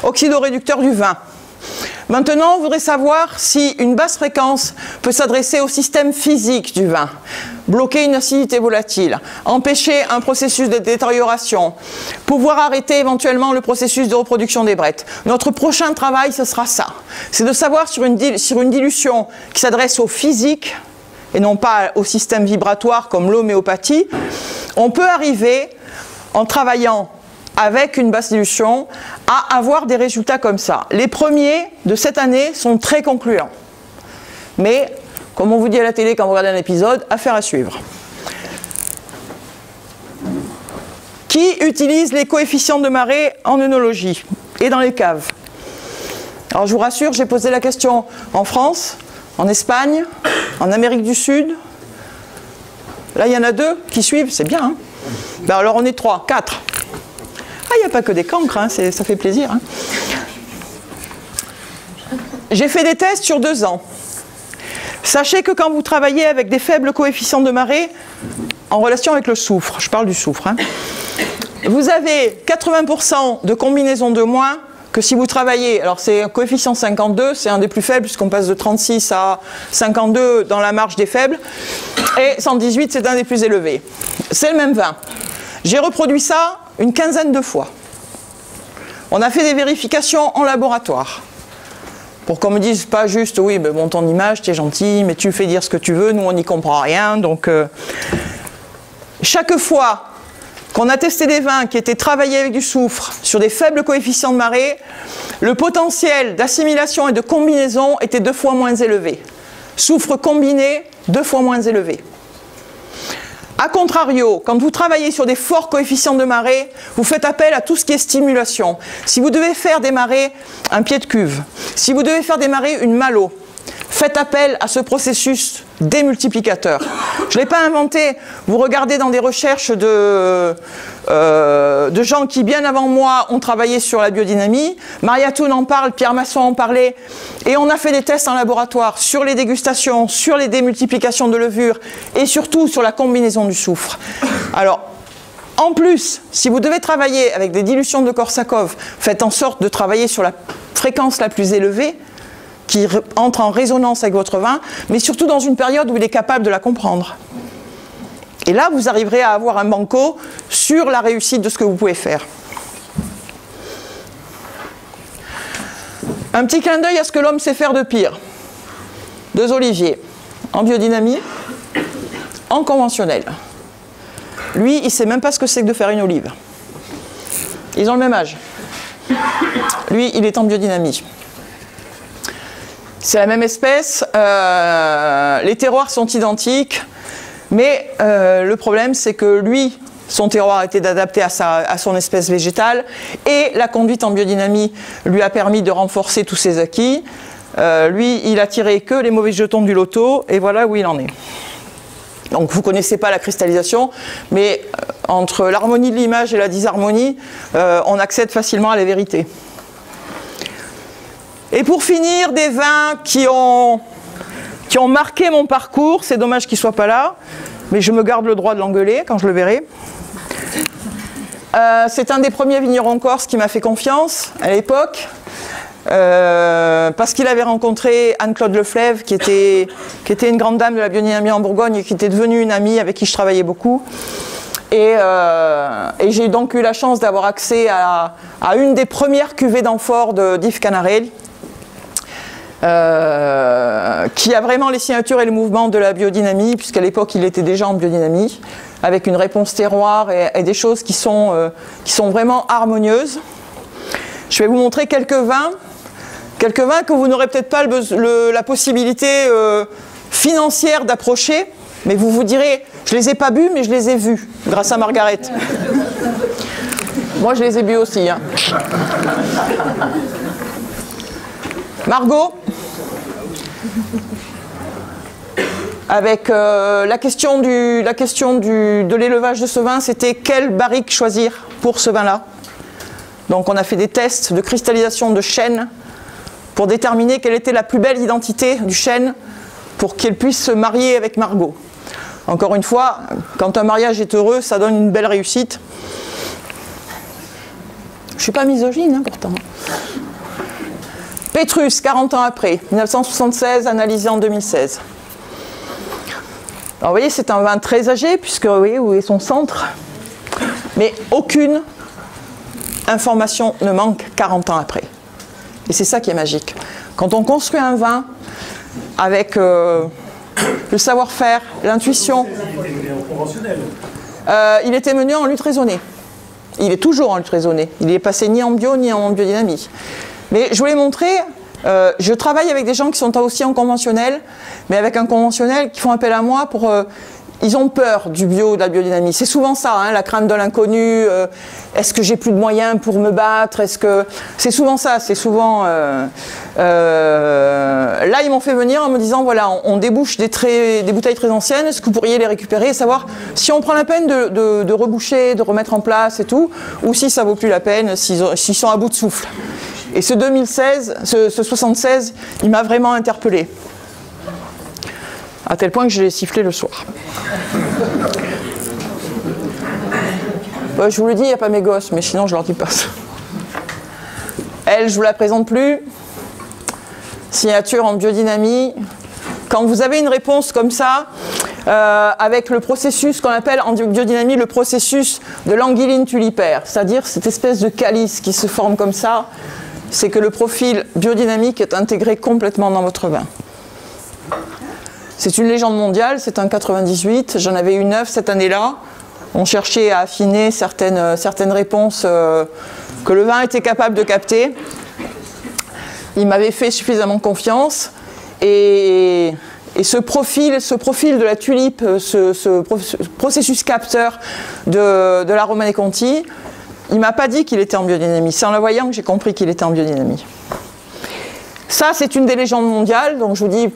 oxydoréducteur du vin. Maintenant, on voudrait savoir si une basse fréquence peut s'adresser au système physique du vin, bloquer une acidité volatile, empêcher un processus de détérioration, pouvoir arrêter éventuellement le processus de reproduction des brettes. Notre prochain travail, ce sera ça. C'est de savoir sur une dilution qui s'adresse au physique, et non pas au système vibratoire comme l'homéopathie, on peut arriver, en travaillant avec une basse dilution, à avoir des résultats comme ça. Les premiers de cette année sont très concluants. Mais, comme on vous dit à la télé quand vous regardez un épisode, affaire à suivre. Qui utilise les coefficients de marée en œnologie et dans les caves? Alors je vous rassure, j'ai posé la question en France, en Espagne, en Amérique du Sud. Là, il y en a 2 qui suivent, c'est bien. Hein, ben alors on est 3, 4. Ah, il n'y a pas que des cancres, hein, ça fait plaisir. Hein. J'ai fait des tests sur 2 ans. Sachez que quand vous travaillez avec des faibles coefficients de marée, en relation avec le soufre, je parle du soufre, hein, vous avez 80% de combinaison de moins que si vous travaillez, alors c'est un coefficient 52, c'est un des plus faibles puisqu'on passe de 36 à 52 dans la marge des faibles, et 118 c'est un des plus élevés. C'est le même vin. J'ai reproduit ça une quinzaine de fois. On a fait des vérifications en laboratoire pour qu'on me dise pas juste oui mais bon ton image t'es gentil mais tu fais dire ce que tu veux, nous on n'y comprend rien, donc chaque fois qu'on a testé des vins qui étaient travaillés avec du soufre sur des faibles coefficients de marée, le potentiel d'assimilation et de combinaison était 2 fois moins élevé. Soufre combiné, 2 fois moins élevé. A contrario, quand vous travaillez sur des forts coefficients de marée, vous faites appel à tout ce qui est stimulation. Si vous devez faire démarrer un pied de cuve, si vous devez faire démarrer une malo, faites appel à ce processus démultiplicateur. Je ne l'ai pas inventé. Vous regardez dans des recherches de gens qui, bien avant moi, ont travaillé sur la biodynamie. Maria Thun en parle, Pierre Masson en parlait. Et on a fait des tests en laboratoire sur les dégustations, sur les démultiplications de levure et surtout sur la combinaison du soufre. Alors, en plus, si vous devez travailler avec des dilutions de Korsakov, faites en sorte de travailler sur la fréquence la plus élevée, qui entre en résonance avec votre vin, mais surtout dans une période où il est capable de la comprendre. Et là, vous arriverez à avoir un banco sur la réussite de ce que vous pouvez faire. Un petit clin d'œil à ce que l'homme sait faire de pire. 2 oliviers, en biodynamie, en conventionnel. Lui, il ne sait même pas ce que c'est que de faire une olive. Ils ont le même âge. Lui, il est en biodynamie. C'est la même espèce, les terroirs sont identiques, mais le problème c'est que lui, son terroir était adapté à son espèce végétale et la conduite en biodynamie lui a permis de renforcer tous ses acquis. Lui, il a tiré que les mauvais jetons du loto et voilà où il en est. Donc vous ne connaissez pas la cristallisation, mais entre l'harmonie de l'image et la disharmonie, on accède facilement à la vérité. Et pour finir, des vins qui ont marqué mon parcours, c'est dommage qu'il ne soit pas là, mais je me garde le droit de l'engueuler quand je le verrai. C'est un des premiers vignerons corses qui m'a fait confiance à l'époque, parce qu'il avait rencontré Anne-Claude Leflèvre, qui était une grande dame de la biodynamie en Bourgogne et qui était devenue une amie avec qui je travaillais beaucoup. Et j'ai donc eu la chance d'avoir accès à une des premières cuvées d'amphore d'Yves Canarelli, qui a vraiment les signatures et le mouvement de la biodynamie, puisqu'à l'époque il était déjà en biodynamie, avec une réponse terroir et des choses qui sont vraiment harmonieuses. Je vais vous montrer quelques vins que vous n'aurez peut-être pas la possibilité financière d'approcher, mais vous vous direz, je les ai pas bu, mais je les ai vus, grâce à Margaret. Moi je les ai bu aussi. Hein. Margot, avec la question de l'élevage de ce vin, c'était quelle barrique choisir pour ce vin-là. Donc on a fait des tests de cristallisation de chêne pour déterminer quelle était la plus belle identité du chêne pour qu'elle puisse se marier avec Margaux. Encore une fois, quand un mariage est heureux, ça donne une belle réussite. Je ne suis pas misogyne, hein, pourtant. Pétrus, 40 ans après, 1976, analysé en 2016. Alors vous voyez, c'est un vin très âgé, puisque vous voyez où est son centre. Mais aucune information ne manque 40 ans après. Et c'est ça qui est magique. Quand on construit un vin avec le savoir-faire, l'intuition. Il était mené en lutte raisonnée. Il est toujours en lutte raisonnée. Il n'est passé ni en bio ni en biodynamie. Mais je voulais montrer, je travaille avec des gens qui sont aussi en conventionnel, mais avec un conventionnel qui font appel à moi pour... ils ont peur du bio, de la biodynamie. C'est souvent ça, hein, la crainte de l'inconnu. Est-ce que j'ai plus de moyens pour me battre? C'est souvent ça. C'est souvent. Là, ils m'ont fait venir en me disant voilà, on débouche des bouteilles très anciennes. Est-ce que vous pourriez les récupérer et savoir si on prend la peine de reboucher, de remettre en place et tout, ou si ça vaut plus la peine, s'ils sont à bout de souffle. Et ce 2016, ce 76, il m'a vraiment interpellé. À tel point que je l'ai sifflé le soir. Je vous le dis, il n'y a pas mes gosses, mais sinon je leur dis pas ça. Elle, je ne vous la présente plus. Signature en biodynamie. Quand vous avez une réponse comme ça, avec le processus qu'on appelle en biodynamie le processus de l'anguilline tulipaire, c'est-à-dire cette espèce de calice qui se forme comme ça, c'est que le profil biodynamique est intégré complètement dans votre vin. C'est une légende mondiale, c'est un 98, j'en avais eu 9 cette année-là. On cherchait à affiner certaines réponses que le vin était capable de capter. Il m'avait fait suffisamment confiance et ce profil de la tulipe, ce processus capteur de la Romanée Conti, il ne m'a pas dit qu'il était en biodynamie. C'est en la voyant que j'ai compris qu'il était en biodynamie. Ça, c'est une des légendes mondiales, donc je vous dis...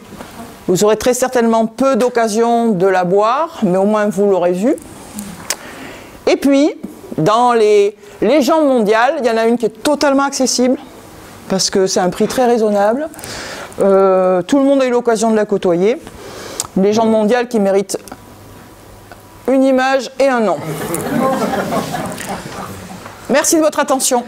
Vous aurez très certainement peu d'occasion de la boire, mais au moins vous l'aurez vue. Et puis, dans les légendes mondiales, il y en a une qui est totalement accessible, parce que c'est un prix très raisonnable. Tout le monde a eu l'occasion de la côtoyer. Une légende mondiale qui mérite une image et un nom. Merci de votre attention.